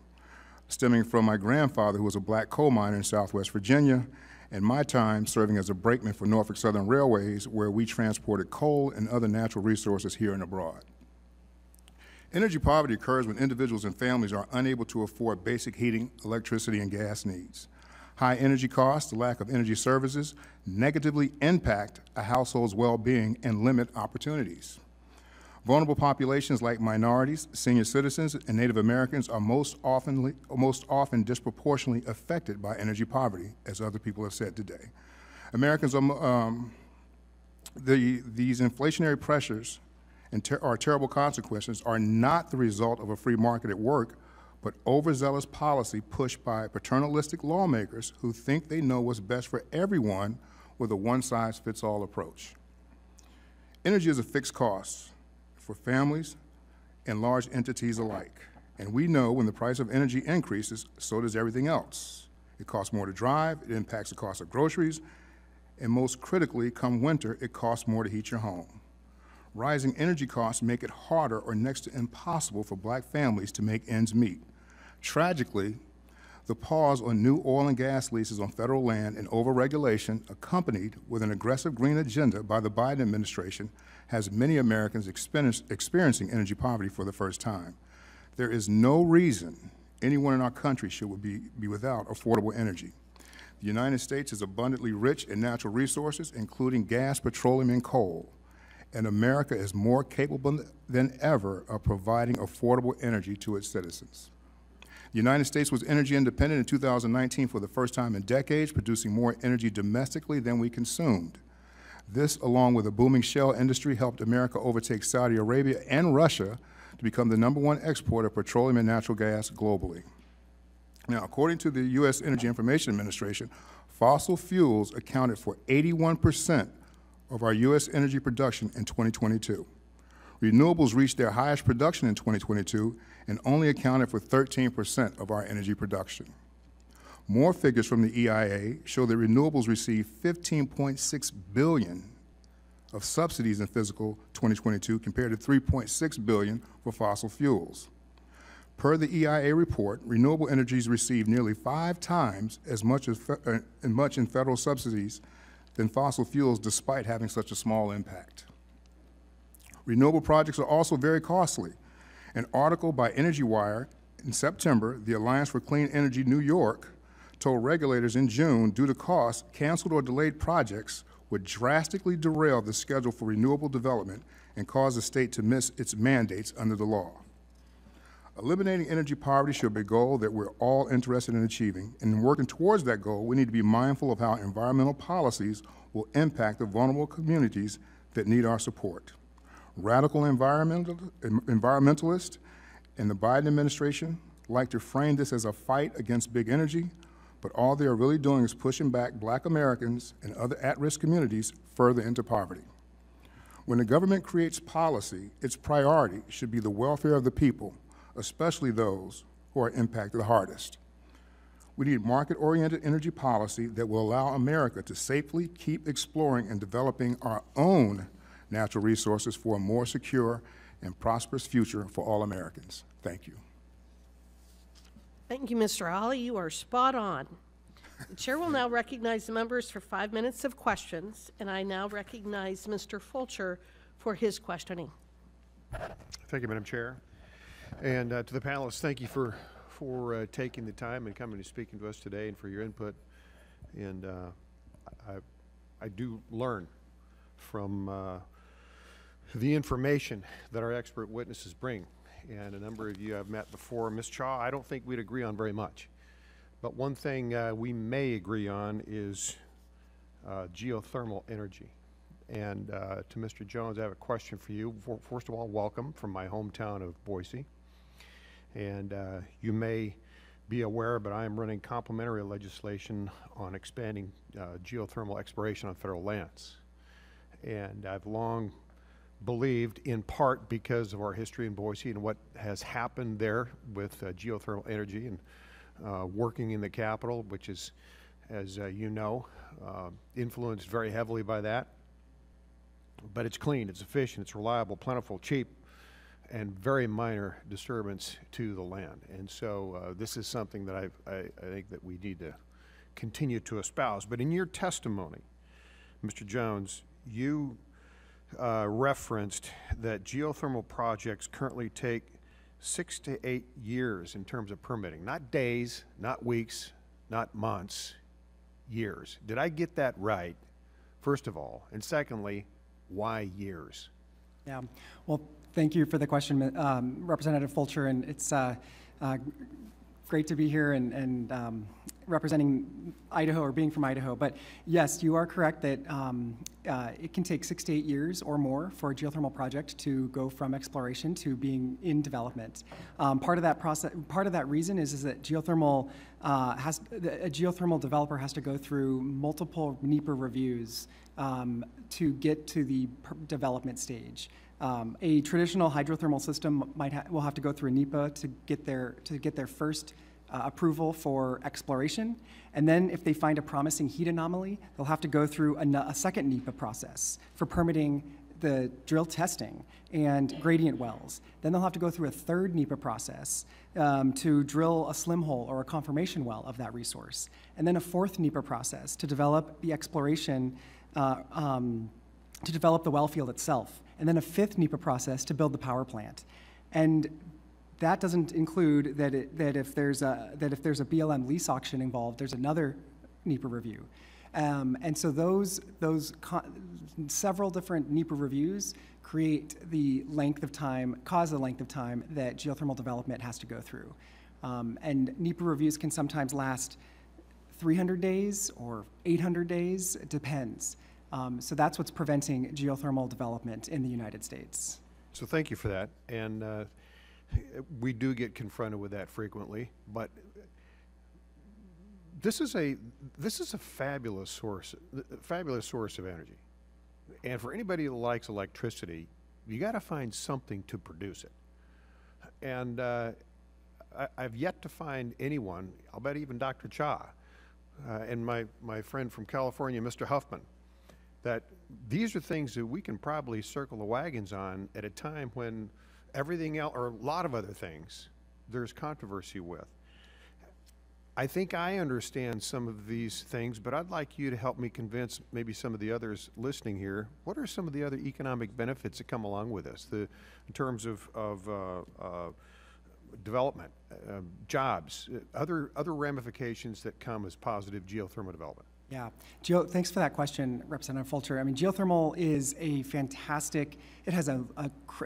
S8: stemming from my grandfather, who was a Black coal miner in Southwest Virginia, and my time serving as a brakeman for Norfolk Southern Railways, where we transported coal and other natural resources here and abroad. Energy poverty occurs when individuals and families are unable to afford basic heating, electricity, and gas needs. High energy costs, the lack of energy services, negatively impact a household's well-being and limit opportunities. Vulnerable populations like minorities, senior citizens, and Native Americans are most often disproportionately affected by energy poverty, as other people have said today. Americans are, these inflationary pressures and terrible consequences are not the result of a free market at work, but overzealous policy pushed by paternalistic lawmakers who think they know what's best for everyone with a one-size-fits-all approach. Energy is a fixed cost for families and large entities alike. And we know when the price of energy increases, so does everything else. It costs more to drive, it impacts the cost of groceries, and most critically, come winter, it costs more to heat your home. Rising energy costs make it harder or next to impossible for Black families to make ends meet. Tragically, the pause on new oil and gas leases on federal land and overregulation, accompanied with an aggressive green agenda by the Biden administration, has many Americans experiencing energy poverty for the first time. There is no reason anyone in our country should be without affordable energy. The United States is abundantly rich in natural resources, including gas, petroleum, and coal, and America is more capable than ever of providing affordable energy to its citizens. The United States was energy independent in 2019 for the first time in decades, producing more energy domestically than we consumed. This, along with a booming shale industry, helped America overtake Saudi Arabia and Russia to become the #1 exporter of petroleum and natural gas globally. Now, according to the U.S. Energy Information Administration, fossil fuels accounted for 81% of our U.S. energy production in 2022. Renewables reached their highest production in 2022 and only accounted for 13% of our energy production. More figures from the EIA show that renewables received $15.6 billion of subsidies in fiscal 2022 compared to $3.6 billion for fossil fuels. Per the EIA report, renewable energies received nearly 5 times as much in federal subsidies than fossil fuels, despite having such a small impact. Renewable projects are also very costly. An article by EnergyWire in September, the Alliance for Clean Energy New York, told regulators in June, due to costs, canceled or delayed projects would drastically derail the schedule for renewable development and cause the state to miss its mandates under the law. Eliminating energy poverty should be a goal that we're all interested in achieving, and in working towards that goal, we need to be mindful of how environmental policies will impact the vulnerable communities that need our support. Radical environmentalists and the Biden administration like to frame this as a fight against big energy, but all they are really doing is pushing back Black Americans and other at-risk communities further into poverty. When the government creates policy, its priority should be the welfare of the people, especially those who are impacted the hardest. We need market-oriented energy policy that will allow America to safely keep exploring and developing our own natural resources for a more secure and prosperous future for all Americans. Thank you.
S3: Thank you, Mr. Ali. You are spot on. The chair will now recognize the members for 5 minutes of questions, and I now recognize Mr. Fulcher for his questioning.
S9: Thank you, Madam Chair. And to the panelists, thank you for taking the time and coming and speaking to us today and for your input. And I do learn from the information that our expert witnesses bring. And a number of you I've met before. Ms. Chaw, I don't think we'd agree on very much. But one thing we may agree on is geothermal energy. And to Mr. Jones, I have a question for you. First of all, welcome from my hometown of Boise. And you may be aware, but I am running complementary legislation on expanding geothermal exploration on federal lands. And I've long believed, in part because of our history in Boise and what has happened there with geothermal energy and working in the Capitol, which is, as you know, influenced very heavily by that. But it's clean, it's efficient, it's reliable, plentiful, cheap, and very minor disturbance to the land. And so this is something that I think that we need to continue to espouse. But in your testimony, Mr. Jones, you referenced that geothermal projects currently take 6 to 8 years in terms of permitting. Not days, not weeks, not months, years. Did I get that right, first of all? And secondly, why years?
S5: Yeah, well, thank you for the question, Representative Fulcher, and it's great to be here and representing Idaho or being from Idaho. But yes, you are correct that it can take 6 to 8 years or more for a geothermal project to go from exploration to being in development. Part of that process, part of that reason is that geothermal a geothermal developer has to go through multiple NEPA reviews to get to the development stage. A traditional hydrothermal system will have to go through a NEPA to get their first approval for exploration, and then if they find a promising heat anomaly, they'll have to go through a second NEPA process for permitting the drill testing and gradient wells. Then they'll have to go through a third NEPA process to drill a slim hole or a confirmation well of that resource, and then a fourth NEPA process to develop the exploration, to develop the well field itself, and then a fifth NEPA process to build the power plant. And that doesn't include that if there's a BLM lease auction involved, there's another NEPA review. And so those several different NEPA reviews create the length of time, cause the length of time that geothermal development has to go through. And NEPA reviews can sometimes last 300 days or 800 days, it depends. So that's what's preventing geothermal development in the United States.
S9: So thank you for that. And we do get confronted with that frequently, but this is a fabulous source of energy. And for anybody that likes electricity, you got to find something to produce it. And I've yet to find anyone, I'll bet even Dr. Cha, and my friend from California, Mr. Huffman, that these are things that we can probably circle the wagons on at a time when everything else, or a lot of other things, there's controversy with. I think I understand some of these things, but I'd like you to help me convince maybe some of the others listening here. What are some of the other economic benefits that come along with this, in terms of development, jobs, other ramifications that come as positive geothermal development?
S5: Yeah, thanks for that question, Representative Fulcher. I mean, geothermal is a fantastic, it has an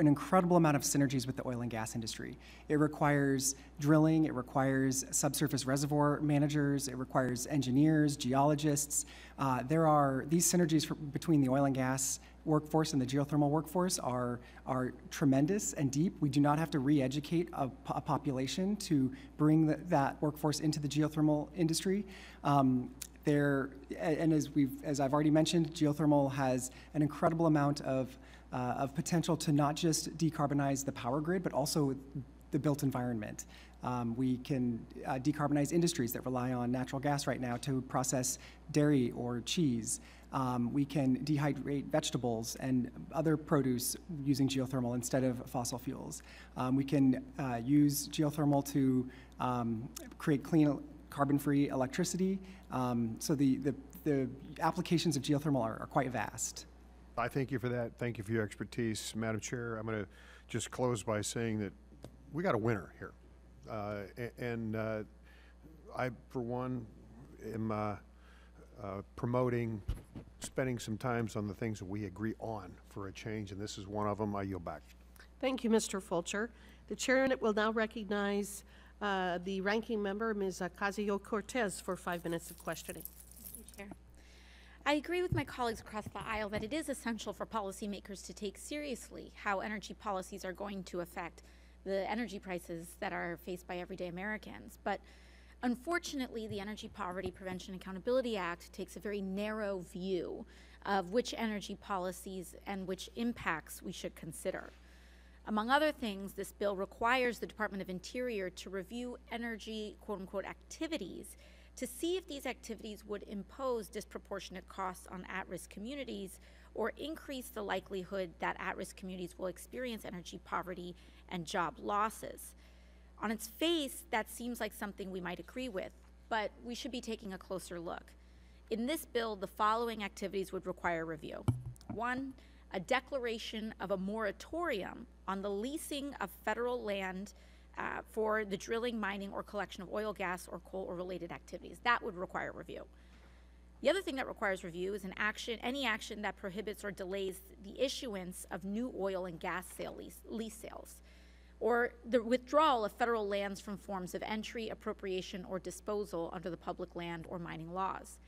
S5: incredible amount of synergies with the oil and gas industry. It requires drilling, it requires subsurface reservoir managers, it requires engineers, geologists. There are these synergies between the oil and gas workforce and the geothermal workforce are tremendous and deep. We do not have to re-educate a population to bring that workforce into the geothermal industry. And as I've already mentioned, geothermal has an incredible amount of potential to not just decarbonize the power grid, but also the built environment. We can decarbonize industries that rely on natural gas right now to process dairy or cheese. We can dehydrate vegetables and other produce using geothermal instead of fossil fuels. We can use geothermal to create clean, carbon-free electricity. So the applications of geothermal are quite vast.
S9: I thank you for that. Thank you for your expertise, Madam Chair. I'm going to just close by saying that we got a winner here. I, for one, am promoting spending some time on the things that we agree on for a change, and this is one of them. I yield back.
S3: Thank you, Mr. Fulcher. The chair will now recognize the ranking member, Ms. Ocasio-Cortez, for 5 minutes of questioning.
S2: Thank you, Chair. I agree with my colleagues across the aisle that it is essential for policymakers to take seriously how energy policies are going to affect the energy prices that are faced by everyday Americans. But unfortunately, the Energy Poverty Prevention and Accountability Act takes a very narrow view of which energy policies and which impacts we should consider. Among other things, this bill requires the Department of Interior to review energy, quote-unquote, activities to see if these activities would impose disproportionate costs on at-risk communities or increase the likelihood that at-risk communities will experience energy poverty and job losses. On its face, that seems like something we might agree with, but we should be taking a closer look. In this bill, the following activities would require review. 1, a declaration of a moratorium on the leasing of federal land for the drilling, mining, or collection of oil, gas, or coal or related activities. That would require review. The other thing that requires review is any action that prohibits or delays the issuance of new oil and gas lease sales, or the withdrawal of federal lands from forms of entry, appropriation, or disposal under the public land or mining laws.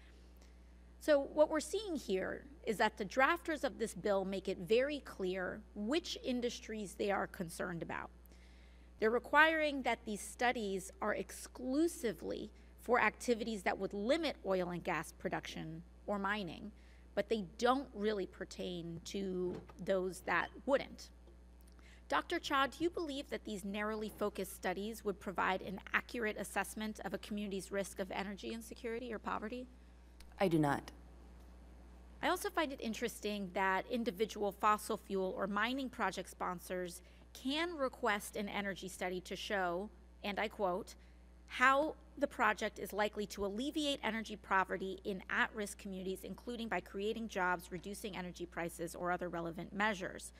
S2: So what we're seeing here is that the drafters of this bill make it very clear which industries they are concerned about. They're requiring that these studies are exclusively for activities that would limit oil and gas production or mining, but they don't really pertain to those that wouldn't. Dr. Cha, do you believe that these narrowly focused studies would provide an accurate assessment of a community's risk of energy insecurity or poverty?
S7: I do not.
S2: I also find it interesting that individual fossil fuel or mining project sponsors can request an energy study to show, and I quote, how the project is likely to alleviate energy poverty in at-risk communities, including by creating jobs, reducing energy prices, or other relevant measures.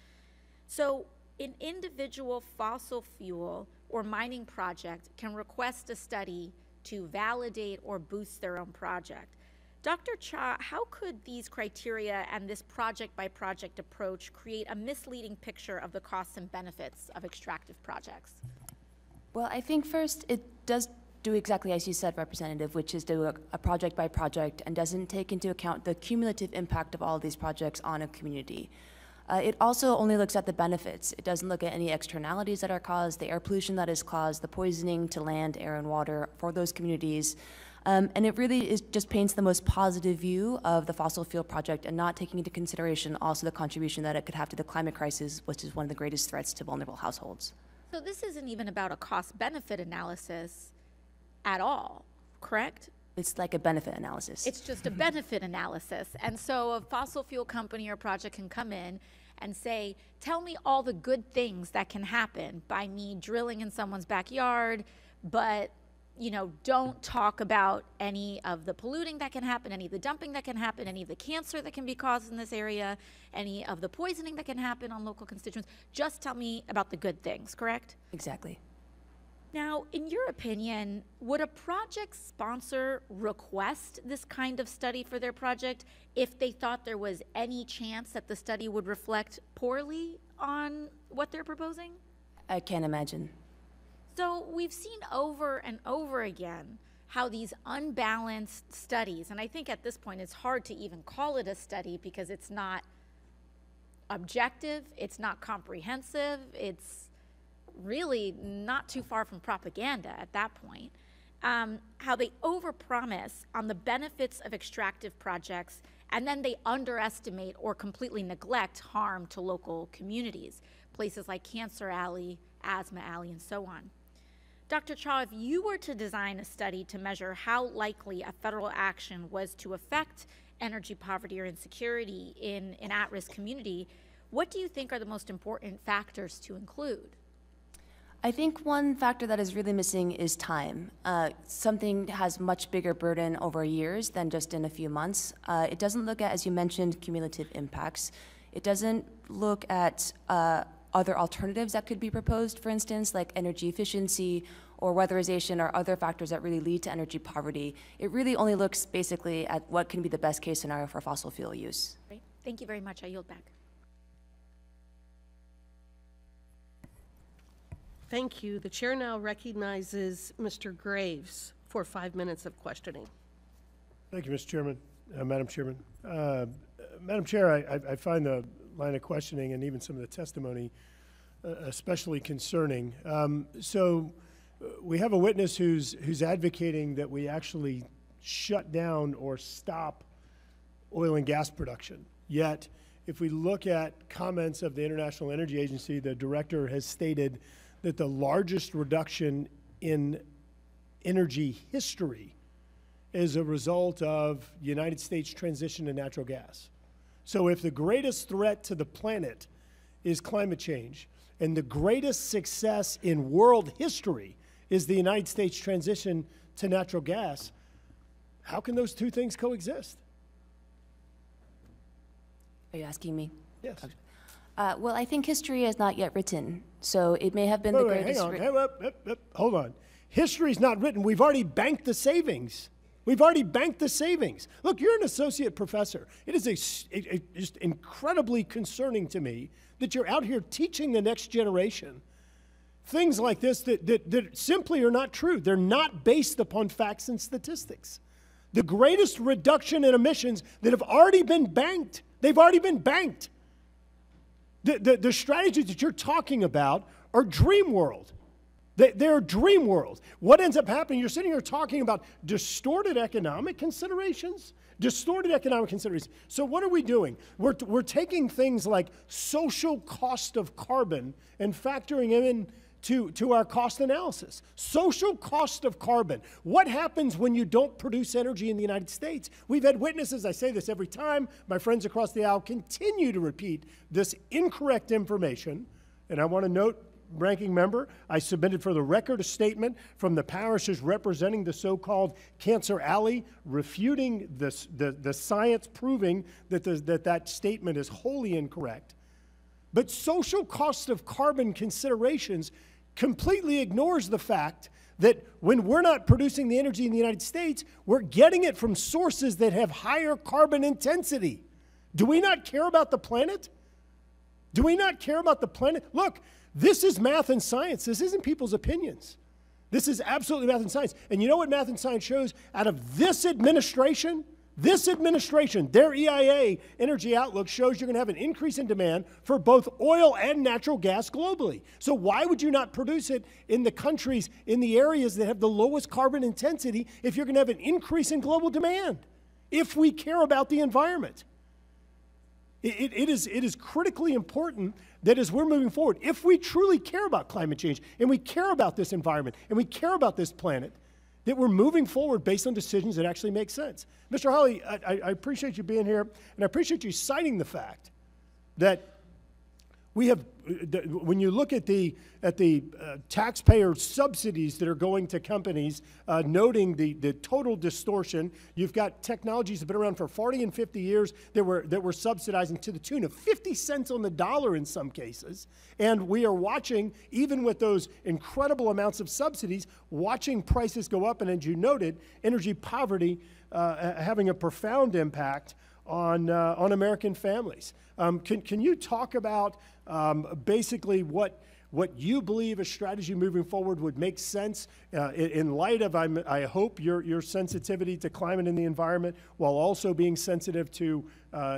S2: So an individual fossil fuel or mining project can request a study to validate or boost their own project. Dr. Cha, how could these criteria and this project-by-project approach create a misleading picture of the costs and benefits of extractive projects?
S7: Well, I think first it does do exactly as you said, Representative, which is do a project by project and doesn't take into account the cumulative impact of all of these projects on a community. It also only looks at the benefits. It doesn't look at any externalities that are caused, the air pollution that is caused, the poisoning to land, air, and water for those communities. And it really just paints the most positive view of the fossil fuel project and not taking into consideration also the contribution that it could have to the climate crisis, which is one of the greatest threats to vulnerable households.
S2: So this isn't even about a cost-benefit analysis at all, correct?
S7: It's like a benefit analysis.
S2: It's just a benefit analysis. And so a fossil fuel company or project can come in and say, tell me all the good things that can happen by me drilling in someone's backyard, but don't talk about any of the polluting that can happen, any of the dumping that can happen, any of the cancer that can be caused in this area, any of the poisoning that can happen on local constituents. Just tell me about the good things, correct?
S7: Exactly.
S2: Now, in your opinion, would a project sponsor request this kind of study for their project if they thought there was any chance that the study would reflect poorly on what they're proposing?
S7: I can't imagine.
S2: So we've seen over and over again how these unbalanced studies, and I think at this point it's hard to even call it a study because it's not objective, it's not comprehensive, it's really not too far from propaganda at that point, how they overpromise on the benefits of extractive projects and then they underestimate or completely neglect harm to local communities, places like Cancer Alley, Asthma Alley, and so on. Dr. Cha, if you were to design a study to measure how likely a federal action was to affect energy poverty or insecurity in an at-risk community, what do you think are the most important factors to include?
S7: I think one factor that is really missing is time. Something has much bigger burden over years than just in a few months. It doesn't look at, as you mentioned, cumulative impacts. It doesn't look at other alternatives that could be proposed, for instance, like energy efficiency or weatherization or other factors that really lead to energy poverty. It really only looks basically at what can be the best case scenario for fossil fuel use.
S2: Great. Thank you very much. I yield back.
S3: Thank you. The chair now recognizes Mr. Graves for 5 minutes of questioning.
S10: Thank you, Mr. Chairman, Madam Chairman. Madam Chair, I find the line of questioning and even some of the testimony especially concerning. So we have a witness who's advocating that we actually shut down or stop oil and gas production. Yet, if we look at comments of the International Energy Agency, the director has stated that the largest reduction in energy history is a result of the United States transition to natural gas. So if the greatest threat to the planet is climate change, and the greatest success in world history is the United States transition to natural gas, how can those two things coexist?
S7: Are you asking me?
S10: Yes.
S7: Okay. Well, I think history is not yet written, so it may have been the greatest.
S10: Hang on, hold on. History's not written. We've already banked the savings. We've already banked the savings. Look, you're an associate professor. It is just incredibly concerning to me that you're out here teaching the next generation things like this that simply are not true. They're not based upon facts and statistics. The greatest reduction in emissions that have already been banked, they've already been banked. The strategies that you're talking about are dream world. They're dream world. What ends up happening, you're sitting here talking about distorted economic considerations. Distorted economic considerations. So what are we doing? We're taking things like social cost of carbon and factoring them in to our cost analysis. Social cost of carbon. What happens when you don't produce energy in the United States? We've had witnesses, I say this every time, my friends across the aisle continue to repeat this incorrect information. And I want to note, Ranking Member, I submitted for the record a statement from the parishes representing the so-called Cancer Alley, refuting the science proving that that statement is wholly incorrect. But social cost of carbon considerations completely ignores the fact that when we're not producing the energy in the United States, we're getting it from sources that have higher carbon intensity. Do we not care about the planet? Do we not care about the planet? Look, this is math and science. This isn't people's opinions. This is absolutely math and science. And you know what math and science shows? Out of this administration, their EIA energy outlook shows you're going to have an increase in demand for both oil and natural gas globally. So why would you not produce it in the countries, in the areas that have the lowest carbon intensity if you're going to have an increase in global demand? If we care about the environment. It is critically important that as we're moving forward, if we truly care about climate change and we care about this environment and we care about this planet, that we're moving forward based on decisions that actually make sense. Mr. Hawley, I appreciate you being here, and I appreciate you citing the fact that we have, when you look at the taxpayer subsidies that are going to companies, noting the total distortion. You've got technologies that have been around for 40 and 50 years that we're subsidizing to the tune of 50 cents on the dollar in some cases. And we are watching, even with those incredible amounts of subsidies, watching prices go up. And as you noted, energy poverty having a profound impact on American families. Can you talk about basically what you believe a strategy moving forward would make sense in light of, I hope, your sensitivity to climate and the environment, while also being sensitive to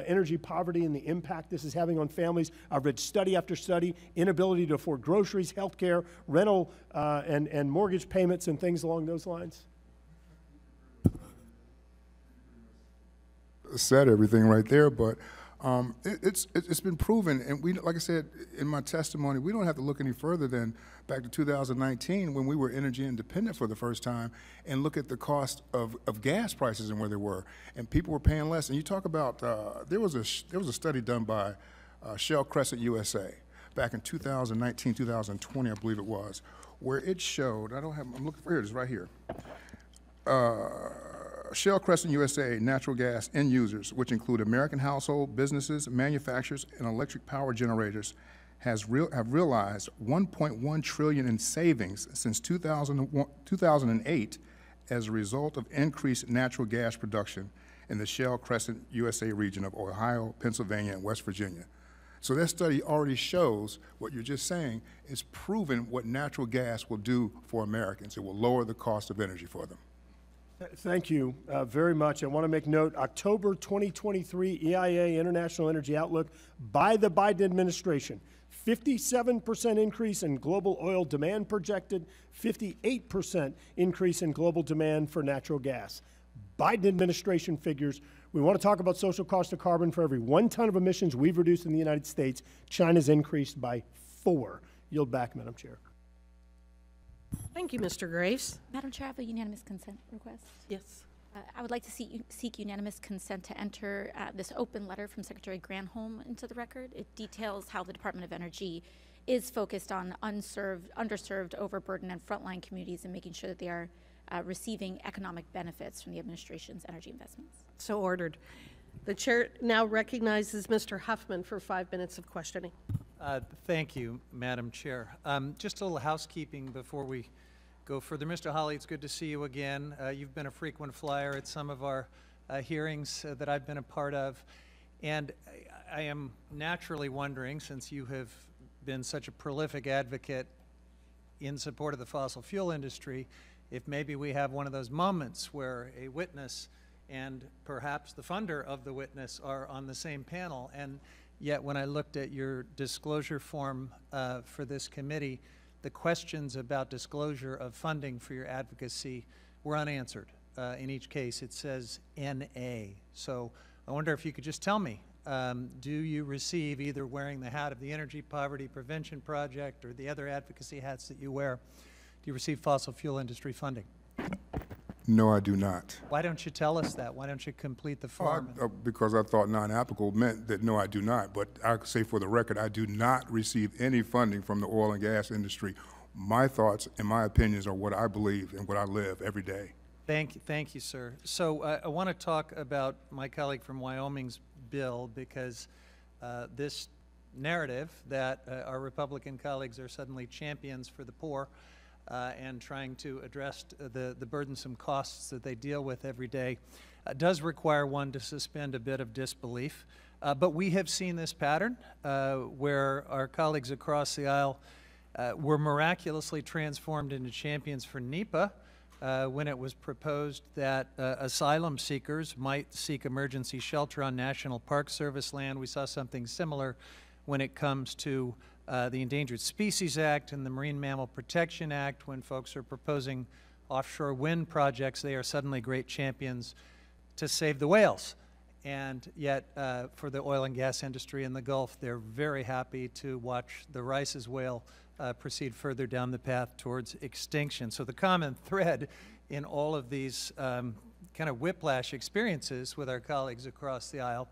S10: energy poverty and the impact this is having on families? I've read study after study, inability to afford groceries, health care, rental and mortgage payments and things along those lines.
S8: Said everything right there, but it's been proven, and we, like I said in my testimony, we don't have to look any further than back to 2019 when we were energy independent for the first time, and look at the cost of gas prices and where they were, and people were paying less. And you talk about there was a study done by Shell Crescent USA back in 2019, 2020, I believe it was, where it showed, I'm looking for, here it is right here. Shell Crescent USA natural gas end users, which include American household, businesses, manufacturers, and electric power generators, have realized $1.1 trillion in savings since 2008 as a result of increased natural gas production in the Shell Crescent USA region of Ohio, Pennsylvania, and West Virginia. So that study already shows what you're just saying is proven what natural gas will do for Americans. It will lower the cost of energy for them.
S10: Thank you very much. I want to make note, October 2023 EIA International Energy Outlook by the Biden administration. 57% increase in global oil demand projected, 58% increase in global demand for natural gas. Biden administration figures. We want to talk about social cost of carbon. For every 1 ton of emissions we've reduced in the United States, China's increased by 4. Yield back, Madam Chair.
S3: Thank you, Mr. Graves.
S2: Madam Chair, I have a unanimous consent request.
S3: Yes.
S2: I would like to seek unanimous consent to enter this open letter from Secretary Granholm into the record. It details how the Department of Energy is focused on underserved, overburdened, and frontline communities and making sure that they are receiving economic benefits from the administration's energy investments.
S3: So ordered. The chair now recognizes Mr. Huffman for 5 minutes of questioning.
S11: Thank you, Madam Chair. Just a little housekeeping before we go further. Mr. Hawley, it's good to see you again. You've been a frequent flyer at some of our hearings that I've been a part of. And I am naturally wondering, since you have been such a prolific advocate in support of the fossil fuel industry, if maybe we have one of those moments where a witness and perhaps the funder of the witness are on the same panel. And yet when I looked at your disclosure form for this committee, the questions about disclosure of funding for your advocacy were unanswered. In each case, it says NA. So I wonder if you could just tell me, do you receive, either wearing the hat of the Energy Poverty Prevention Project or the other advocacy hats that you wear, do you receive fossil fuel industry funding?
S8: No, I do not.
S11: Why don't you tell us that? Why don't you complete the form?
S8: Because I thought non-applicable meant that no, I do not. But I say for the record, I do not receive any funding from the oil and gas industry. My thoughts and my opinions are what I believe and what I live every day.
S11: Thank you, sir. So I want to talk about my colleague from Wyoming's bill, because this narrative that our Republican colleagues are suddenly champions for the poor and trying to address the burdensome costs that they deal with every day does require one to suspend a bit of disbelief. But we have seen this pattern where our colleagues across the aisle were miraculously transformed into champions for NEPA when it was proposed that asylum seekers might seek emergency shelter on National Park Service land. We saw something similar when it comes to the Endangered Species Act and the Marine Mammal Protection Act. When folks are proposing offshore wind projects, they are suddenly great champions to save the whales. And yet, for the oil and gas industry in the Gulf, they're very happy to watch the Rice's whale proceed further down the path towards extinction. So the common thread in all of these kind of whiplash experiences with our colleagues across the aisle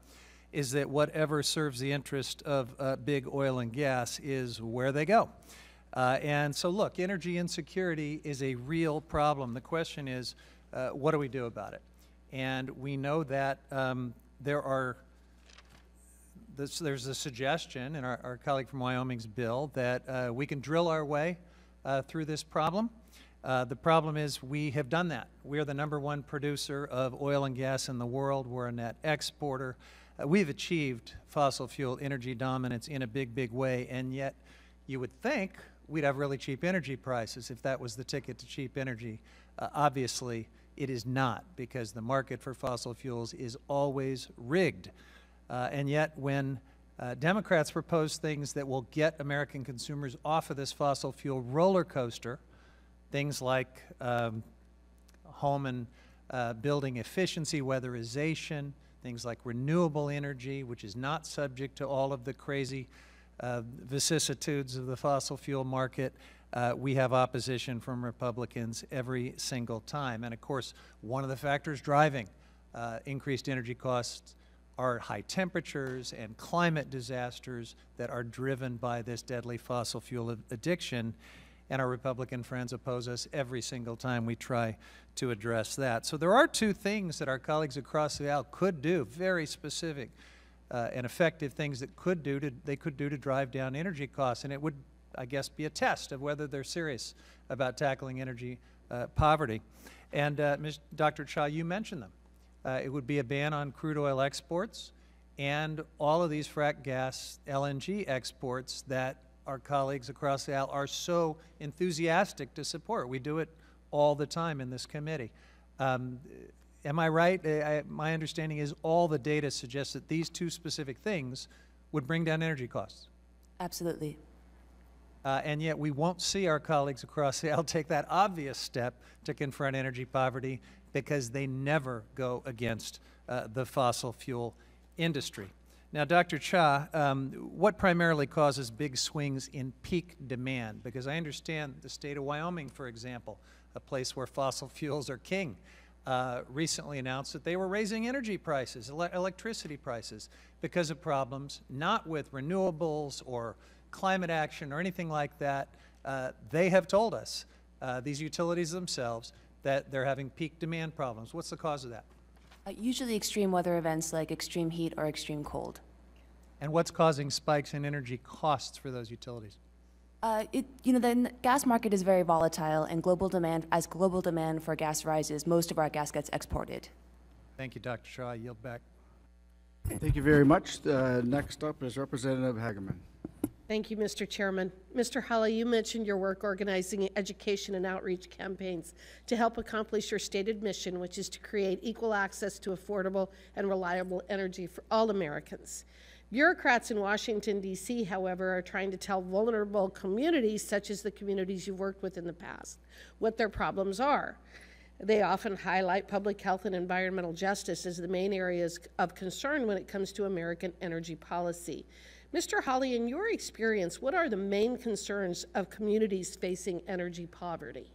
S11: is that whatever serves the interest of big oil and gas is where they go. And so look, energy insecurity is a real problem. The question is, what do we do about it? And we know that there's a suggestion in our colleague from Wyoming's bill that we can drill our way through this problem. The problem is we have done that. We are the #1 producer of oil and gas in the world. We're a net exporter. We've achieved fossil fuel energy dominance in a big, big way, and yet you would think we'd have really cheap energy prices if that was the ticket to cheap energy. Obviously, it is not, because the market for fossil fuels is always rigged. And yet when Democrats propose things that will get American consumers off of this fossil fuel roller coaster, things like home and building efficiency, weatherization, things like renewable energy, which is not subject to all of the crazy vicissitudes of the fossil fuel market, we have opposition from Republicans every single time. And of course, one of the factors driving increased energy costs are high temperatures and climate disasters that are driven by this deadly fossil fuel addiction. And our Republican friends oppose us every single time we try to address that. So there are two things that our colleagues across the aisle could do, very specific and effective things that they could do to drive down energy costs. And it would, I guess, be a test of whether they're serious about tackling energy poverty. And Dr. Cha, you mentioned them. It would be a ban on crude oil exports and all of these frack gas LNG exports that our colleagues across the aisle are so enthusiastic to support. We do it all the time in this committee. Am I right? My understanding is all the data suggests that these two specific things would bring down energy costs.
S7: Absolutely.
S11: And yet we won't see our colleagues across the aisle take that obvious step to confront energy poverty because they never go against the fossil fuel industry. Now, Dr. Cha, what primarily causes big swings in peak demand? Because I understand the state of Wyoming, for example, a place where fossil fuels are king, recently announced that they were raising energy prices, electricity prices, because of problems not with renewables or climate action or anything like that. They have told us, these utilities themselves, that they're having peak demand problems. What's the cause of that?
S7: Usually extreme weather events like extreme heat or extreme cold.
S11: And what's causing spikes in energy costs for those utilities?
S7: The gas market is very volatile, and as global demand for gas rises, most of our gas gets exported.
S11: Thank you, Dr. Shaw. I yield back.
S1: Thank you very much. Next up is Representative Hageman.
S3: Thank you, Mr. Chairman. Mr. Hawley, you mentioned your work organizing education and outreach campaigns to help accomplish your stated mission, which is to create equal access to affordable and reliable energy for all Americans. Bureaucrats in Washington, D.C., however, are trying to tell vulnerable communities, such as the communities you've worked with in the past, what their problems are. They often highlight public health and environmental justice as the main areas of concern when it comes to American energy policy. Mr. Hawley, in your experience, what are the main concerns of communities facing energy poverty?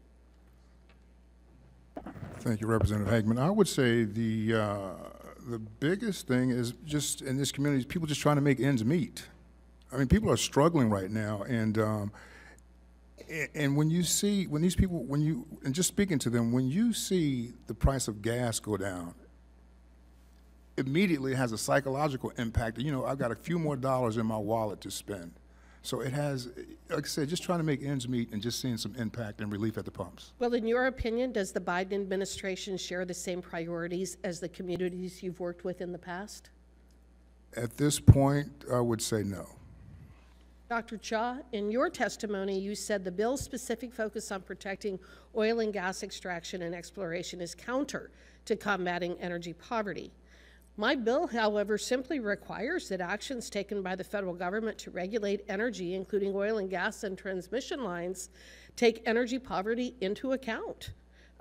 S8: Thank you, Representative Hageman. I would say the biggest thing is just in this community, people just trying to make ends meet. I mean, people are struggling right now, and when you see, when these people, and just speaking to them, when you see the price of gas go down, immediately has a psychological impact. You know, I've got a few more dollars in my wallet to spend. So it has, like I said, just trying to make ends meet and just seeing some impact and relief at the pumps.
S3: Well, in your opinion, does the Biden administration share the same priorities as the communities you've worked with in the past?
S8: At this point, I would say no.
S3: Dr. Cha, in your testimony, you said the bill's specific focus on protecting oil and gas extraction and exploration is counter to combating energy poverty. My bill, however, simply requires that actions taken by the federal government to regulate energy, including oil and gas and transmission lines, take energy poverty into account.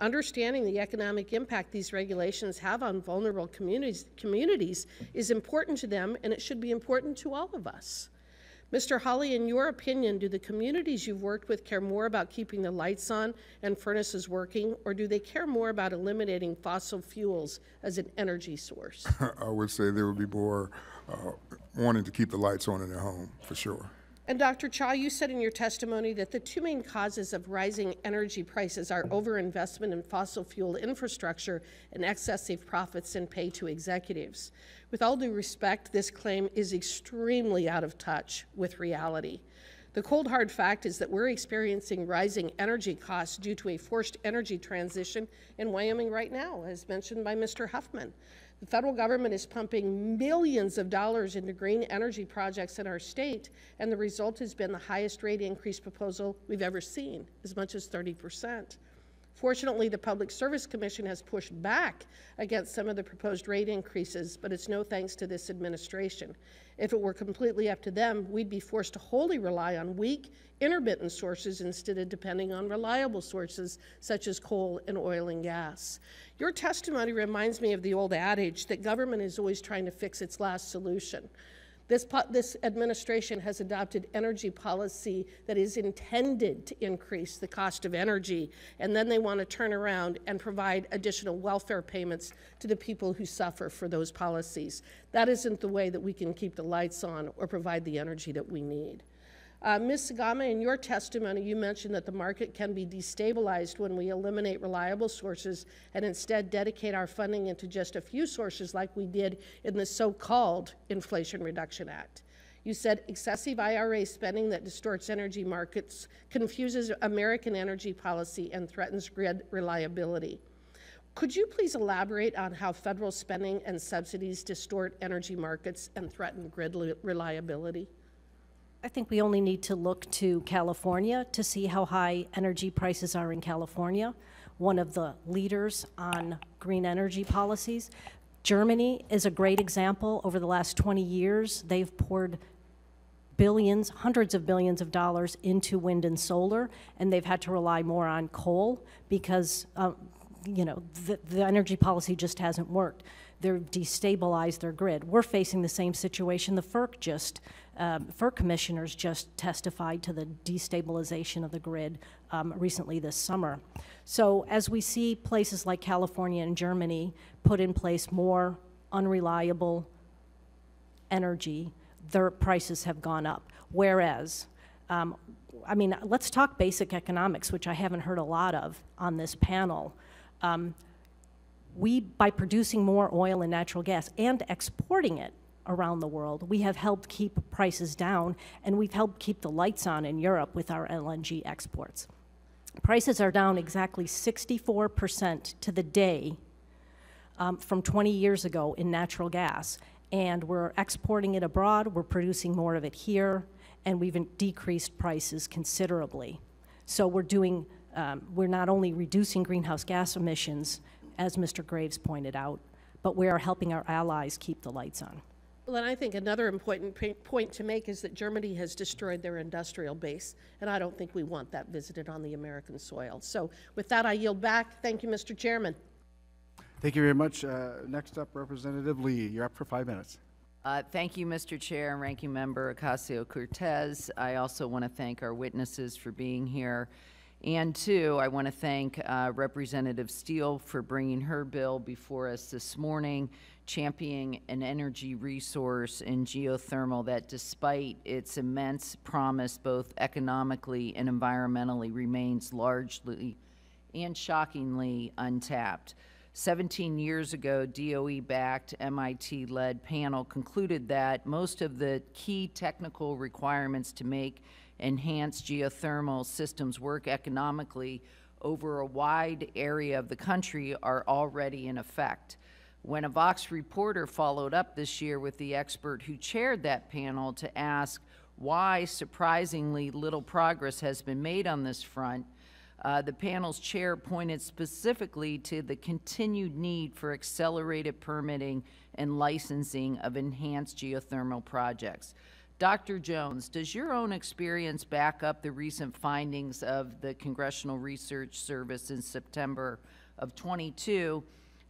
S3: Understanding the economic impact these regulations have on vulnerable communities is important to them, and it should be important to all of us. Mr. Hawley, in your opinion, do the communities you've worked with care more about keeping the lights on and furnaces working, or do they care more about eliminating fossil fuels as an energy source?
S8: I would say they would be more wanting to keep the lights on in their home, for sure.
S3: And Dr. Cha, you said in your testimony that the two main causes of rising energy prices are overinvestment in fossil fuel infrastructure and excessive profits and pay to executives. With all due respect, this claim is extremely out of touch with reality. The cold hard fact is that we're experiencing rising energy costs due to a forced energy transition in Wyoming right now, as mentioned by Mr. Huffman. The federal government is pumping millions of dollars into green energy projects in our state, and the result has been the highest rate increase proposal we've ever seen, as much as 30%. Fortunately, the Public Service Commission has pushed back against some of the proposed rate increases, but it's no thanks to this administration. If it were completely up to them, we'd be forced to wholly rely on weak, intermittent sources instead of depending on reliable sources such as coal and oil and gas. Your testimony reminds me of the old adage that government is always trying to fix its last solution. This administration has adopted energy policy that is intended to increase the cost of energy, and then they want to turn around and provide additional welfare payments to the people who suffer for those policies. That isn't the way that we can keep the lights on or provide the energy that we need. Ms. Sagama, in your testimony, you mentioned that the market can be destabilized when we eliminate reliable sources and instead dedicate our funding into just a few sources like we did in the so-called Inflation Reduction Act. You said excessive IRA spending that distorts energy markets confuses American energy policy and threatens grid reliability. Could you please elaborate on how federal spending and subsidies distort energy markets and threaten grid reliability?
S6: I think we only need to look to California to see how high energy prices are in California, one of the leaders on green energy policies. Germany is a great example. Over the last 20 years, they've poured billions, hundreds of billions of dollars into wind and solar, and they've had to rely more on coal because you know, the energy policy just hasn't worked. They've destabilized their grid. We're facing the same situation. The FERC commissioners just testified to the destabilization of the grid recently this summer. So as we see places like California and Germany put in place more unreliable energy, their prices have gone up. Whereas, I mean, let's talk basic economics, which I haven't heard a lot of on this panel. By producing more oil and natural gas and exporting it around the world, we have helped keep prices down, and we've helped keep the lights on in Europe with our LNG exports. Prices are down exactly 64% to the day from 20 years ago in natural gas, and we're exporting it abroad, we're producing more of it here, and we've decreased prices considerably. So we're not only reducing greenhouse gas emissions, as Mr. Graves pointed out, but we are helping our allies keep the lights on.
S3: Well, and I think another important point to make is that Germany has destroyed their industrial base, and I don't think we want that visited on the American soil. So with that, I yield back. Thank you, Mr. Chairman.
S1: Thank you very much. Next up, Representative Lee. You're up for 5 minutes.
S12: Thank you, Mr. Chair and Ranking Member Ocasio-Cortez. I also want to thank our witnesses for being here. And two, I want to thank Representative Steele for bringing her bill before us this morning, championing an energy resource in geothermal that, despite its immense promise both economically and environmentally, remains largely and shockingly untapped. 17 years ago, DOE-backed, MIT-led panel concluded that most of the key technical requirements to make enhanced geothermal systems work economically over a wide area of the country are already in effect. When a Vox reporter followed up this year with the expert who chaired that panel to ask why surprisingly little progress has been made on this front, the panel's chair pointed specifically to the continued need for accelerated permitting and licensing of enhanced geothermal projects. Dr. Jones, does your own experience back up the recent findings of the Congressional Research Service in September of 22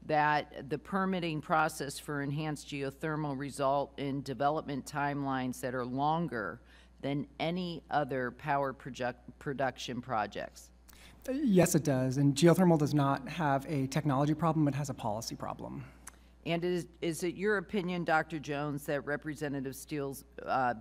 S12: that the permitting process for enhanced geothermal result in development timelines that are longer than any other power production projects?
S5: Yes, it does. And geothermal does not have a technology problem, it has a policy problem.
S12: And is it your opinion, Dr. Jones, that Representative Steele's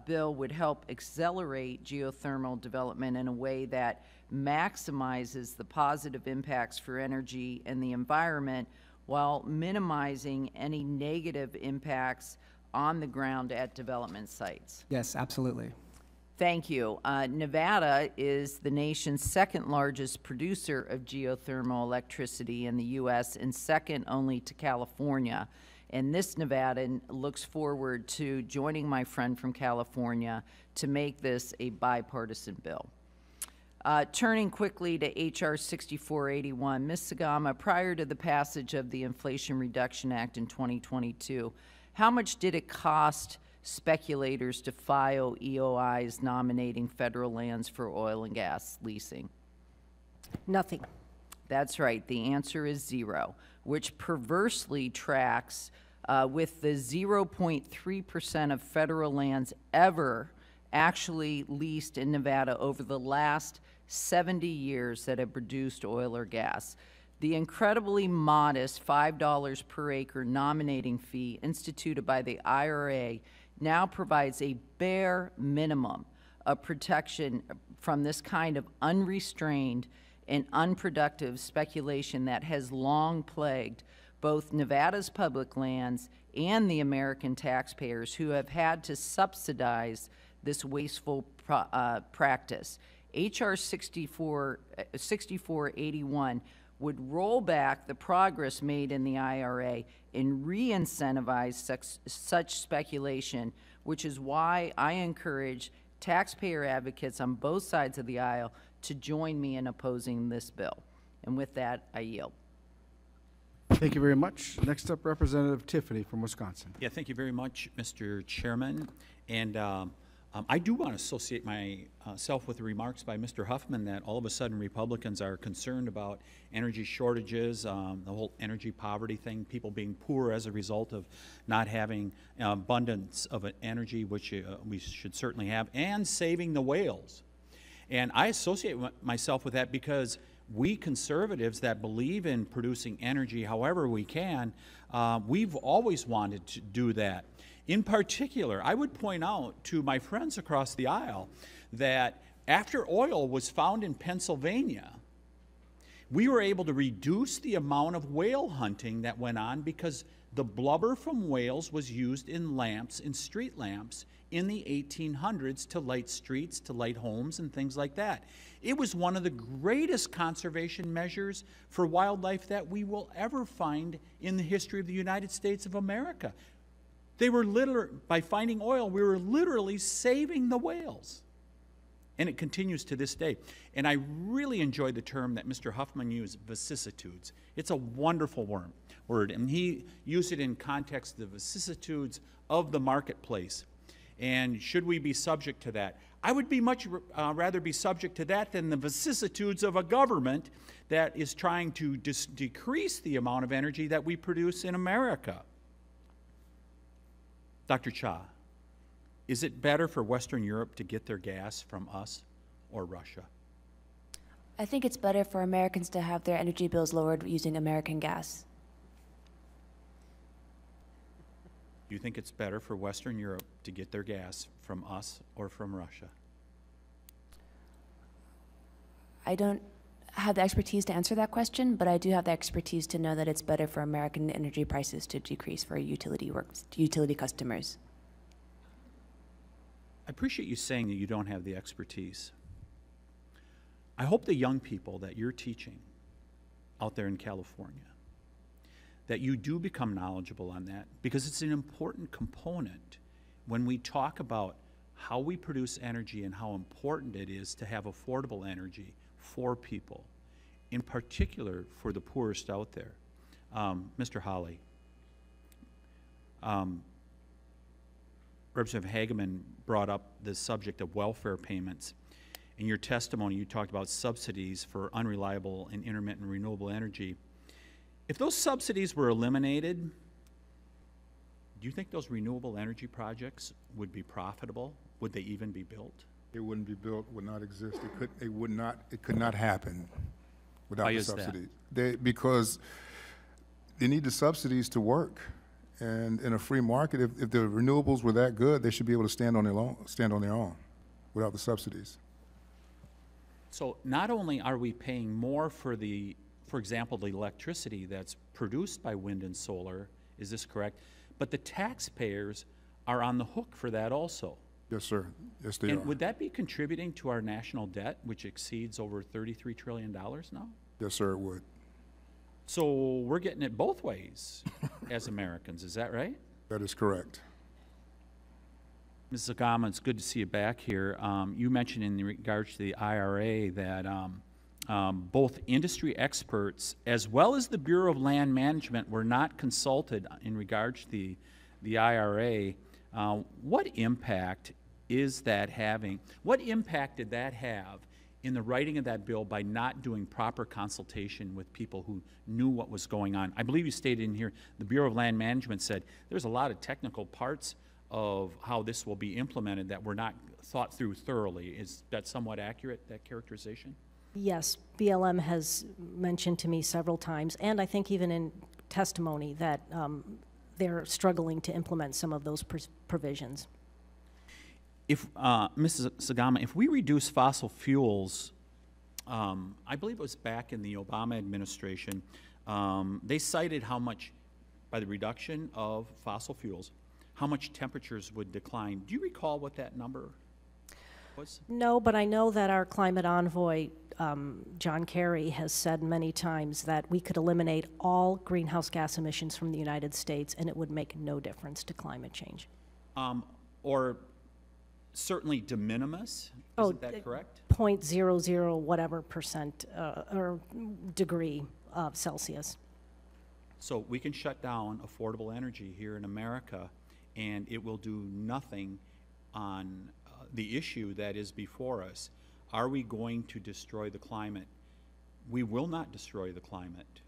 S12: bill would help accelerate geothermal development in a way that maximizes the positive impacts for energy and the environment while minimizing any negative impacts on the ground at development sites?
S5: Yes, absolutely.
S12: Thank you. Nevada is the nation's second largest producer of geothermal electricity in the U.S. and second only to California. And this Nevadan looks forward to joining my friend from California to make this a bipartisan bill. Turning quickly to H.R. 6481, Ms. Sagama, prior to the passage of the Inflation Reduction Act in 2022, how much did it cost speculators to file EOIs nominating federal lands for oil and gas leasing?
S6: Nothing.
S12: That's right. The answer is zero, which perversely tracks with the 0.3% of federal lands ever actually leased in Nevada over the last 70 years that have produced oil or gas. The incredibly modest $5 per acre nominating fee instituted by the IRA now provides a bare minimum of protection from this kind of unrestrained and unproductive speculation that has long plagued both Nevada's public lands and the American taxpayers who have had to subsidize this wasteful practice. H.R. 6481 would roll back the progress made in the IRA and re-incentivize such speculation, which is why I encourage taxpayer advocates on both sides of the aisle to join me in opposing this bill. And with that, I yield.
S1: Thank you very much. Next up, Representative Tiffany from Wisconsin.
S13: Yeah, thank you very much, Mr. Chairman. And I do want to associate myself with the remarks by Mr. Huffman that all of a sudden Republicans are concerned about energy shortages, the whole energy poverty thing, people being poor as a result of not having abundance of energy, which we should certainly have, and saving the whales. And I associate myself with that because we conservatives that believe in producing energy however we can, we've always wanted to do that. In particular, I would point out to my friends across the aisle that after oil was found in Pennsylvania, we were able to reduce the amount of whale hunting that went on because the blubber from whales was used in lamps, in street lamps, in the 1800s to light streets, to light homes, and things like that. It was one of the greatest conservation measures for wildlife that we will ever find in the history of the United States of America. They were by finding oil, we were literally saving the whales. And it continues to this day. And I really enjoyed the term that Mr. Huffman used, vicissitudes. It's a wonderful word, and he used it in context of the vicissitudes of the marketplace. And should we be subject to that? I would be much rather be subject to that than the vicissitudes of a government that is trying to decrease the amount of energy that we produce in America. Dr. Cha, is it better for Western Europe to get their gas from us or Russia?
S7: I think it's better for Americans to have their energy bills lowered using American gas.
S13: Do you think it's better for Western Europe to get their gas from us or from Russia?
S7: I don't have the expertise to answer that question, but I do have the expertise to know that it's better for American energy prices to decrease for utility customers.
S13: I appreciate you saying that you don't have the expertise. I hope the young people that you're teaching out there in California, that you do become knowledgeable on that, because it's an important component when we talk about how we produce energy and how important it is to have affordable energy for people, in particular for the poorest out there. Mr. Hawley, Representative Hageman brought up the subject of welfare payments. In your testimony, you talked about subsidies for unreliable and intermittent renewable energy. If those subsidies were eliminated, do you think those renewable energy projects would be profitable? Would they even be built?
S8: It wouldn't be built, would not exist. It could not happen without
S13: Why
S8: the
S13: is that?
S8: subsidies. Because they need the subsidies to work. And in a free market, if the renewables were that good, they should be able to stand on their own without the subsidies.
S13: So not only are we paying more for example, the electricity that's produced by wind and solar, is this correct? But the taxpayers are on the hook for that also.
S8: Yes, sir. Yes, they are.
S13: And would that be contributing to our national debt, which exceeds over $33 trillion now?
S8: Yes, sir, it would.
S13: So we're getting it both ways as Americans, is that right?
S8: That is correct.
S13: Ms. Zagama, it's good to see you back here. You mentioned in regards to the IRA that both industry experts as well as the Bureau of Land Management were not consulted in regards to the IRA. What impact is that having? What impact did that have in the writing of that bill by not doing proper consultation with people who knew what was going on? I believe you stated in here, the Bureau of Land Management said there's a lot of technical parts of how this will be implemented that were not thought through thoroughly. Is that somewhat accurate, that characterization?
S6: Yes, BLM has mentioned to me several times, and I think even in testimony, that they're struggling to implement some of those provisions.
S13: If, Mrs. Zagama, if we reduce fossil fuels, I believe it was back in the Obama administration, they cited how much, by the reduction of fossil fuels, how much temperatures would decline. Do you recall what that number was?
S6: No, but I know that our climate envoy, John Kerry, has said many times that we could eliminate all greenhouse gas emissions from the United States and it would make no difference to climate change.
S13: Or certainly de minimis, isn't that correct?
S6: 0.00 whatever percent or degree of Celsius.
S13: So we can shut down affordable energy here in America and it will do nothing on the issue that is before us. Are we going to destroy the climate? We will not destroy the climate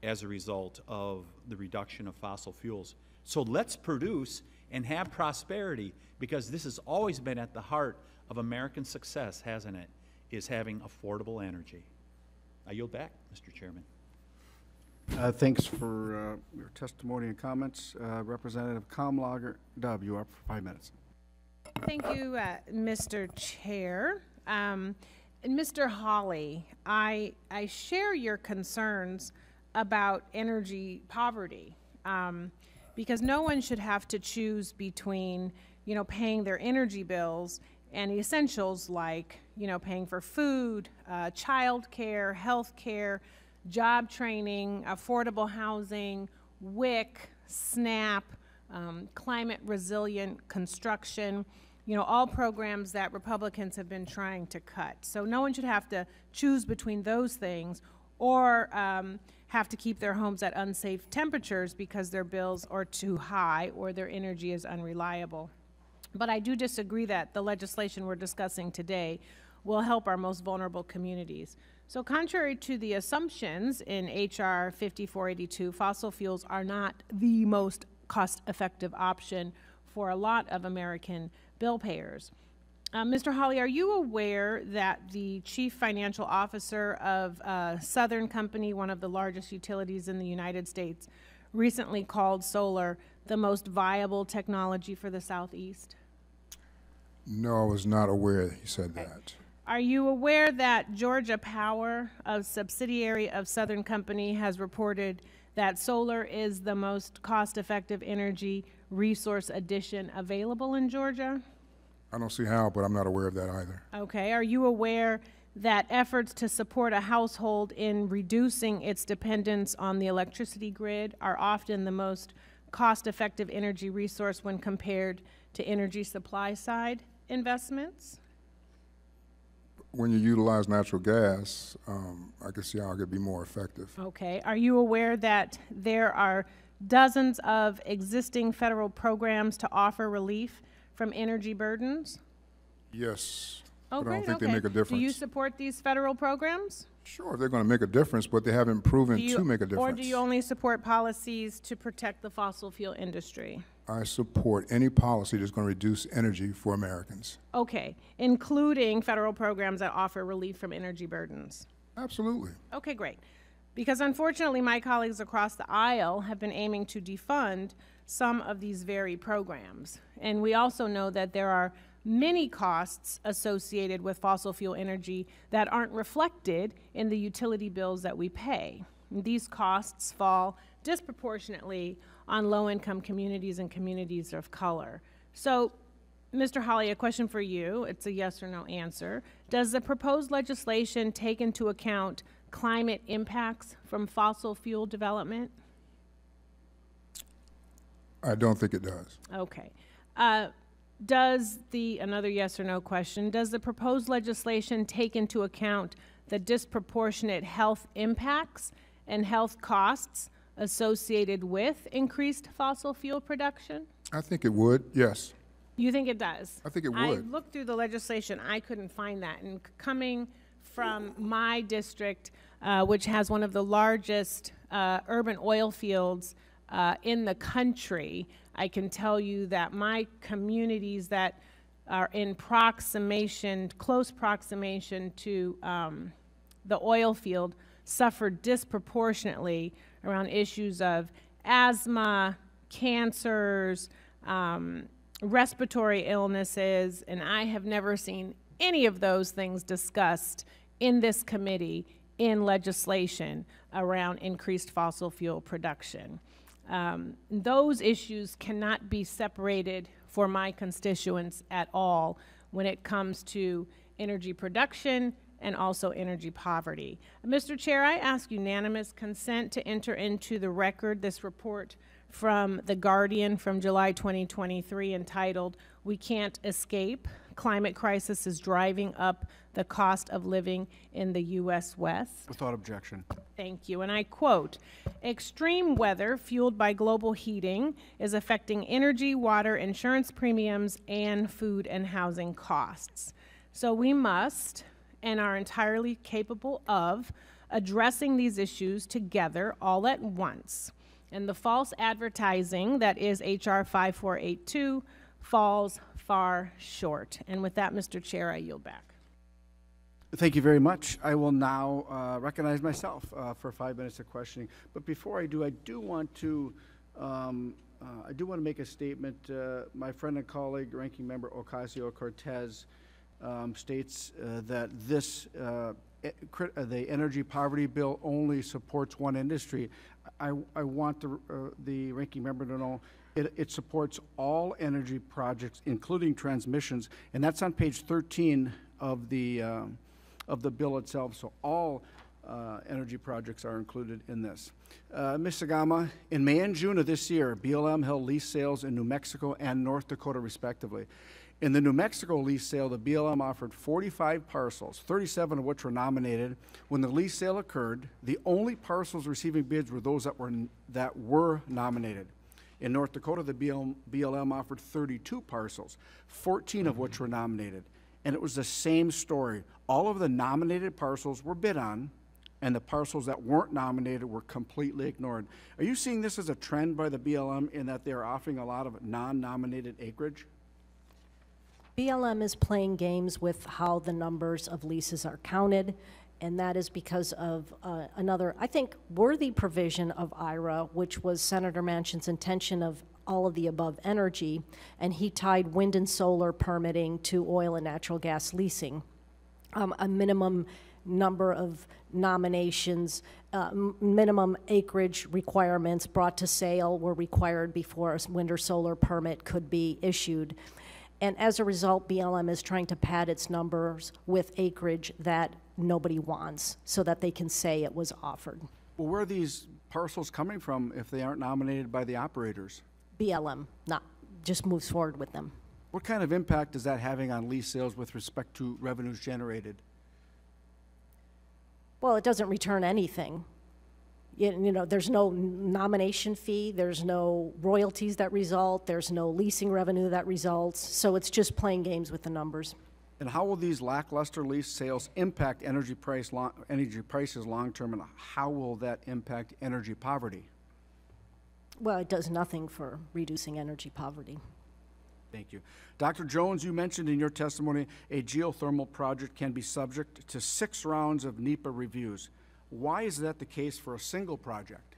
S13: as a result of the reduction of fossil fuels. So let's produce and have prosperity, because this has always been at the heart of American success, hasn't it, is having affordable energy. I yield back, Mr. Chairman.
S1: Thanks for your testimony and comments. Representative Kamlager, Dub, you are up for 5 minutes.
S14: Thank you, Mr. Chair. And Mr. Hawley, I share your concerns about energy poverty, because no one should have to choose between, paying their energy bills and essentials like, paying for food, child care, health care, job training, affordable housing, WIC, SNAP, climate resilient construction, all programs that Republicans have been trying to cut. So no one should have to choose between those things or have to keep their homes at unsafe temperatures because their bills are too high or their energy is unreliable. But I do disagree that the legislation we're discussing today will help our most vulnerable communities. So contrary to the assumptions in H.R. 5482, fossil fuels are not the most cost-effective option for a lot of American bill payers. Mr. Hawley, are you aware that the chief financial officer of Southern Company, one of the largest utilities in the United States, recently called solar the most viable technology for the Southeast?
S8: No, I was not aware he said that.
S14: Are you aware that Georgia Power, a subsidiary of Southern Company, has reported that solar is the most cost-effective energy resource addition available in Georgia?
S8: I don't see how, but I'm not aware of that either.
S14: Okay. Are you aware that efforts to support a household in reducing its dependence on the electricity grid are often the most cost-effective energy resource when compared to energy supply side investments?
S8: When you utilize natural gas, I can see how it could be more effective.
S14: Okay. Are you aware that there are dozens of existing federal programs to offer relief from energy burdens?
S8: Yes,
S14: Oh,
S8: but I don't
S14: great.
S8: think
S14: Okay.
S8: they make a difference.
S14: Do you support these federal programs?
S8: Sure, they're going to make a difference, but they haven't proven to make a difference.
S14: Or do you only support policies to protect the fossil fuel industry?
S8: I support any policy that's going to reduce energy for Americans.
S14: Okay, including federal programs that offer relief from energy burdens.
S8: Absolutely.
S14: Okay, great. Because unfortunately, my colleagues across the aisle have been aiming to defund some of these very programs. And we also know that there are many costs associated with fossil fuel energy that aren't reflected in the utility bills that we pay. And these costs fall disproportionately on low-income communities and communities of color. So, Mr. Hawley, a question for you. It's a yes or no answer. Does the proposed legislation take into account climate impacts from fossil fuel development?
S8: I don't think it does.
S14: Okay. Another yes or no question, does the proposed legislation take into account the disproportionate health impacts and health costs associated with increased fossil fuel production?
S8: I think it would, yes.
S14: You think it does?
S8: I think it
S14: I
S8: would.
S14: looked through the legislation, I couldn't find that. And coming from my district, which has one of the largest urban oil fields in the country, I can tell you that my communities that are in close proximation to the oil field suffered disproportionately around issues of asthma, cancers, respiratory illnesses, and I have never seen any of those things discussed in this committee in legislation around increased fossil fuel production. Those issues cannot be separated for my constituents at all when it comes to energy production and also energy poverty. Mr. Chair, I ask unanimous consent to enter into the record this report from The Guardian from July 2023 entitled, "We Can't Escape. Climate Crisis is Driving Up the Cost of Living in the U.S. West."
S1: Without objection.
S14: Thank you. And I quote, "Extreme weather fueled by global heating is affecting energy, water, insurance premiums, and food and housing costs." So we must and are entirely capable of addressing these issues together all at once. And the false advertising that is H.R. 5482 falls far short. And with that, Mr. Chair, I yield back.
S1: Thank you very much. I will now recognize myself for 5 minutes of questioning. But before I do, I do want to make a statement. My friend and colleague, Ranking Member Ocasio-Cortez, states that the energy poverty bill only supports one industry. I want the Ranking Member to know it supports all energy projects, including transmissions, and that's on page 13 of the bill itself. So all energy projects are included in this. Ms. Sagama, in May and June of this year, BLM held lease sales in New Mexico and North Dakota, respectively. In the New Mexico lease sale, the BLM offered 45 parcels, 37 of which were nominated. When the lease sale occurred, the only parcels receiving bids were those that were nominated. In North Dakota, the BLM offered 32 parcels, 14 of which were nominated. And it was the same story. All of the nominated parcels were bid on, and the parcels that weren't nominated were completely ignored. Are you seeing this as a trend by the BLM in that they're offering a lot of non-nominated acreage?
S6: BLM is playing games with how the numbers of leases are counted, and that is because of another, I think, worthy provision of IRA, which was Senator Manchin's intention of all of the above energy, and he tied wind and solar permitting to oil and natural gas leasing. a minimum number of nominations, minimum acreage requirements brought to sale were required before a wind or solar permit could be issued. And as a result, BLM is trying to pad its numbers with acreage that nobody wants so that they can say it was offered.
S1: Well, where are these parcels coming from if they aren't nominated by the operators?
S6: BLM just moves forward with them.
S1: What kind of impact is that having on lease sales with respect to revenues generated?
S6: Well, it doesn't return anything. You know, there's no nomination fee, there's no royalties that result, there's no leasing revenue that results, so it's just playing games with the numbers.
S1: And how will these lackluster lease sales impact energy prices long-term, and how will that impact energy poverty?
S6: Well, it does nothing for reducing energy poverty.
S1: Thank you. Dr. Jones, you mentioned in your testimony a geothermal project can be subject to 6 rounds of NEPA reviews. Why is that the case for a single project?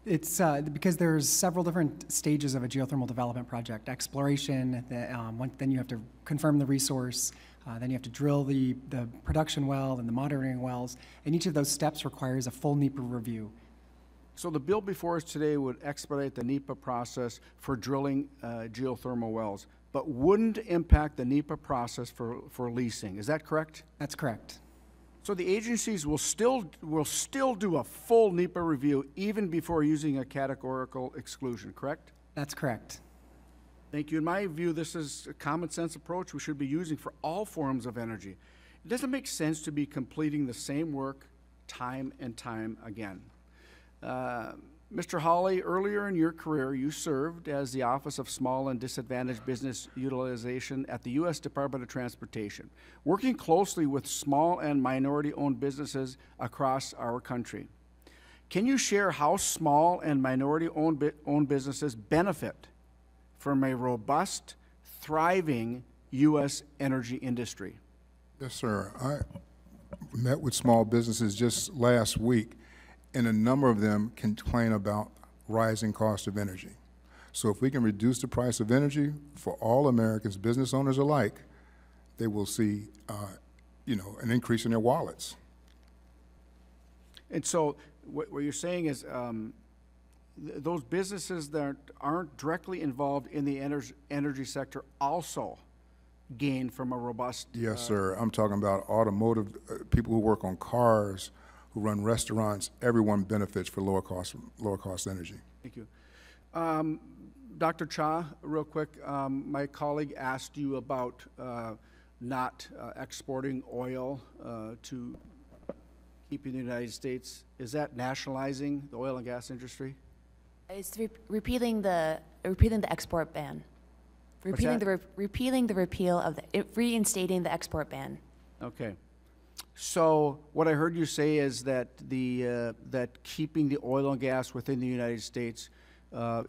S5: It's because there's several different stages of a geothermal development project. Exploration, then you have to confirm the resource, then you have to drill the production well and the monitoring wells, and each of those steps requires a full NEPA review.
S1: So the bill before us today would expedite the NEPA process for drilling geothermal wells, but wouldn't impact the NEPA process for leasing. Is that correct?
S5: That's correct.
S1: So the agencies will still do a full NEPA review even before using a categorical exclusion, correct?
S5: That's correct.
S1: Thank you. In my view, this is a common sense approach we should be using for all forms of energy. It doesn't make sense to be completing the same work time and time again. Mr. Hawley, earlier in your career, you served as the Office of Small and Disadvantaged Business Utilization at the U.S. Department of Transportation, working closely with small and minority-owned businesses across our country. Can you share how small and minority-owned businesses benefit from a robust, thriving U.S. energy industry?
S8: Yes, sir. I met with small businesses just last week, and a number of them complain about rising cost of energy. So if we can reduce the price of energy for all Americans, business owners alike, they will see, an increase in their wallets.
S1: And so what you're saying is those businesses that aren't directly involved in the energy sector also gain from a robust...
S8: Yes, sir. I'm talking about automotive, people who work on cars, who run restaurants. Everyone benefits for lower cost energy.
S1: Thank you. Dr. Cha, real quick, my colleague asked you about not exporting oil to keeping the United States. Is that nationalizing the oil and gas industry?
S7: It's repealing the export ban. Reinstating the export ban.
S1: Okay. So what I heard you say is that that keeping the oil and gas within the United States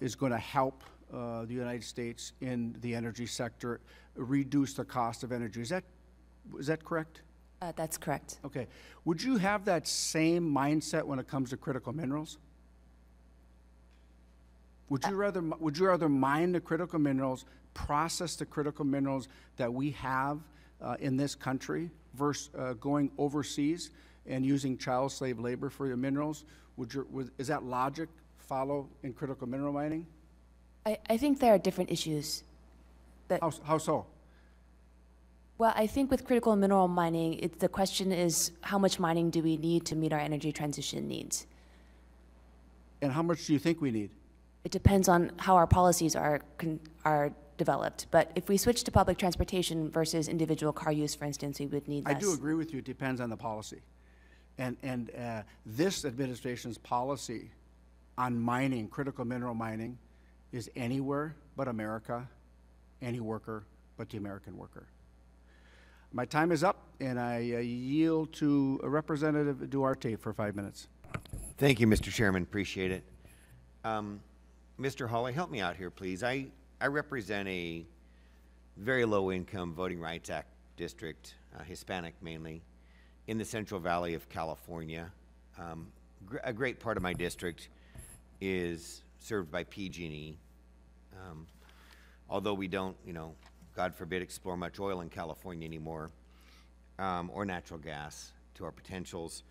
S1: is going to help the United States in the energy sector reduce the cost of energy. Is that correct?
S7: That's correct.
S1: Okay. Would you have that same mindset when it comes to critical minerals? Would you rather mine the critical minerals, process the critical minerals that we have in this country versus going overseas and using child slave labor for your minerals? Is that logic follow in critical mineral mining?
S7: I think there are different issues.
S1: How so?
S7: Well, I think with critical mineral mining, the question is how much mining do we need to meet our energy transition needs?
S1: And how much do you think we need?
S7: It depends on how our policies are developed. But if we switch to public transportation versus individual car use, for instance, we would need less.
S1: I do agree with you. It depends on the policy. And this administration's policy on mining, critical mineral mining, is anywhere but America, any worker but the American worker. My time is up, and I yield to Representative Duarte for 5 minutes.
S15: Thank you, Mr. Chairman. Appreciate it. Mr. Hawley, help me out here, please. I represent a very low-income Voting Rights Act district, Hispanic mainly, in the Central Valley of California. A great part of my district is served by PG&E. Although we don't, God forbid, explore much oil in California anymore, or natural gas to our potentials,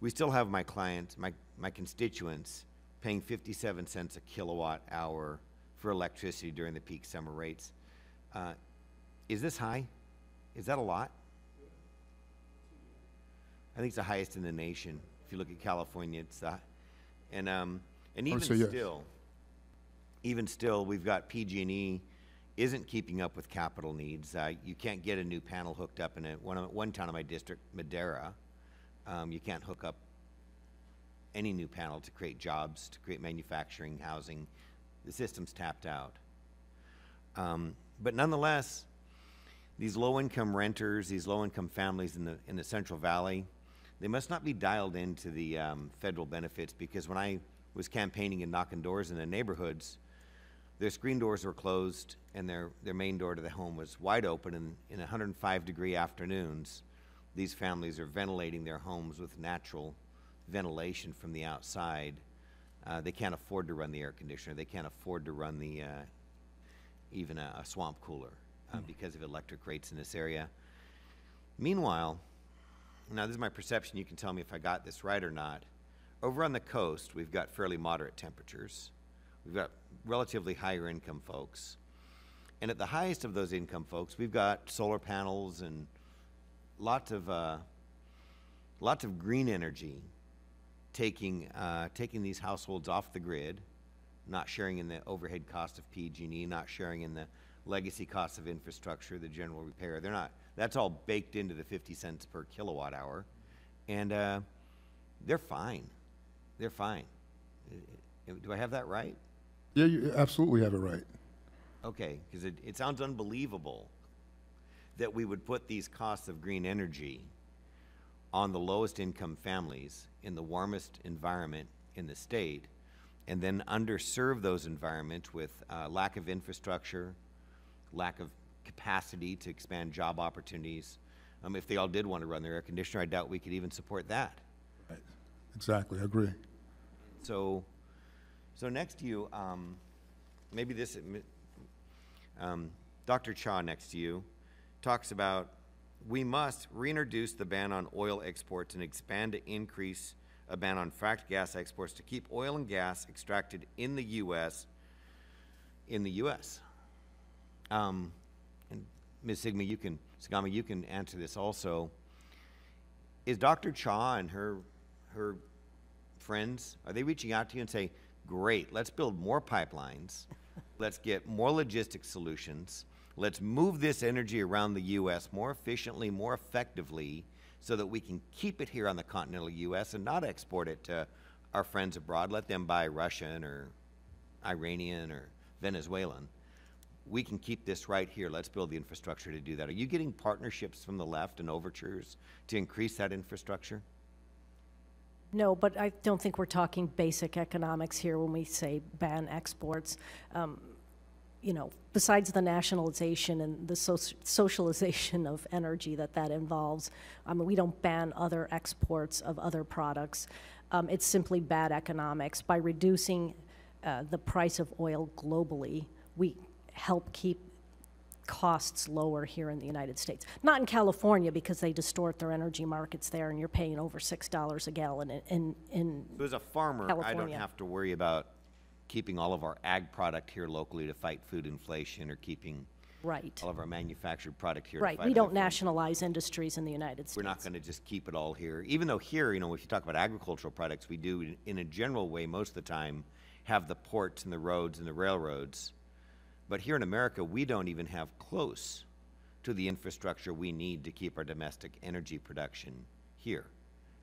S15: we still have my clients, my constituents, paying 57 cents a kilowatt hour for electricity during the peak summer rates. Is this high? Is that a lot? I think it's the highest in the nation. If you look at California, it's that. And even still, even still, we've got PG&E isn't keeping up with capital needs. You can't get a new panel hooked up in one town of my district, Madera. You can't hook up any new panel to create jobs, to create manufacturing, housing. The system's tapped out. But nonetheless, these low-income renters, these low-income families in the Central Valley, they must not be dialed into the federal benefits, because when I was campaigning and knocking doors in the neighborhoods, their screen doors were closed and their main door to the home was wide open, and in 105-degree afternoons, these families are ventilating their homes with natural ventilation from the outside. They can't afford to run the air conditioner. They can't afford to run the even a swamp cooler because of electric rates in this area. Meanwhile, now this is my perception, you can tell me if I got this right or not. Over on the coast, we've got fairly moderate temperatures. We've got relatively higher income folks. And at the highest of those income folks, we've got solar panels and lots of green energy taking these households off the grid, not sharing in the overhead cost of PG&E, not sharing in the legacy costs of infrastructure, the general repair. They're not. That's all baked into the 50 cents per kilowatt hour, and they're fine. They're fine. Do I have that right?
S8: Yeah, you absolutely have it right.
S15: Okay, because it sounds unbelievable that we would put these costs of green energy on the lowest income families in the warmest environment in the state, and then underserve those environments with lack of infrastructure, lack of capacity to expand job opportunities. If they all did want to run their air conditioner, I doubt we could even support that.
S8: Right. Exactly, I agree.
S15: So next to you, maybe this, Dr. Cha next to you talks about we must reintroduce the ban on oil exports and expand to increase a ban on fracked gas exports to keep oil and gas extracted in the U.S. And Ms. Sagama, you can answer this also. Is Dr. Cha and her friends, are they reaching out to you and say, great, let's build more pipelines, let's get more logistics solutions, let's move this energy around the U.S. more efficiently, more effectively, so that we can keep it here on the continental U.S. and not export it to our friends abroad, let them buy Russian or Iranian or Venezuelan. We can keep this right here. Let's build the infrastructure to do that. Are you getting partnerships from the left and overtures to increase that infrastructure?
S6: No, but I don't think we're talking basic economics here when we say ban exports. You know, besides the nationalization and the socialization of energy that involves, we don't ban other exports of other products. It's simply bad economics. By reducing the price of oil globally, we help keep costs lower here in the United States. Not in California, because they distort their energy markets there, and you're paying over $6 a gallon in
S15: So as a farmer,
S6: California.
S15: I don't have to worry about keeping all of our ag product here locally to fight food inflation, or keeping all of our manufactured product here.
S6: Right. We don't nationalize industries in the United States.
S15: We're not going to just keep it all here. Even though here, you know, if you talk about agricultural products, we do, in a general way, most of the time, have the ports and the roads and the railroads. But here in America, we don't even have close to the infrastructure we need to keep our domestic energy production here.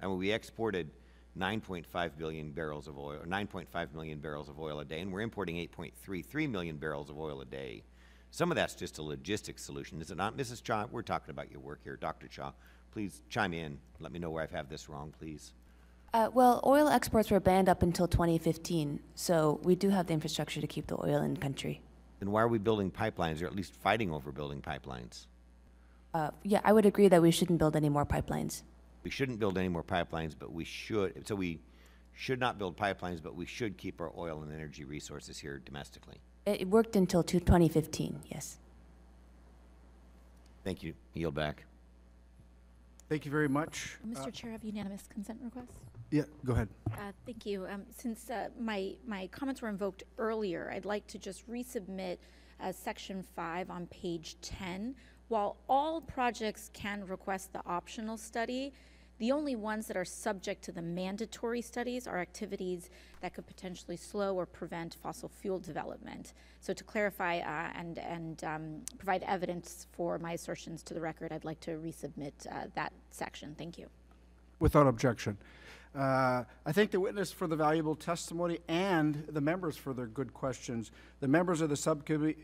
S15: I mean, we exported 9.5 billion barrels of oil, or 9.5 million barrels of oil a day, and we're importing 8.33 million barrels of oil a day. Some of that's just a logistics solution, is it not, Mrs. Cha? We're talking about your work here. Dr. Cha, please chime in. Let me know where I've had this wrong, please.
S7: Well, oil exports were banned up until 2015, so we do have the infrastructure to keep the oil in country.
S15: Then why are we building pipelines, or at least fighting over building pipelines?
S7: Yeah, I would agree that we shouldn't build any more pipelines.
S15: We shouldn't build any more pipelines, but we should. So we should not build pipelines, but we should keep our oil and energy resources here domestically.
S7: It worked until 2015, yes.
S15: Thank you. Yield back.
S1: Thank you very much.
S2: Mr. Chair, I have unanimous consent requests.
S1: Yeah, go ahead.
S2: Thank you. Since my comments were invoked earlier, I'd like to just resubmit Section 5 on page 10. While all projects can request the optional study, the only ones that are subject to the mandatory studies are activities that could potentially slow or prevent fossil fuel development. So to clarify and provide evidence for my assertions to the record, I'd like to resubmit that section. Thank you.
S1: Without objection. I thank the witness for the valuable testimony and the members for their good questions. The members of the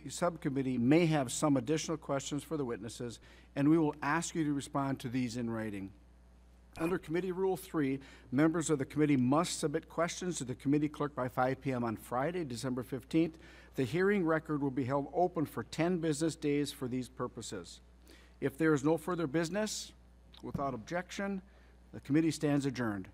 S1: subcommittee may have some additional questions for the witnesses, and we will ask you to respond to these in writing. Under Committee Rule 3, members of the committee must submit questions to the committee clerk by 5 p.m. on Friday, December 15th. The hearing record will be held open for 10 business days for these purposes. If there is no further business, without objection, the committee stands adjourned.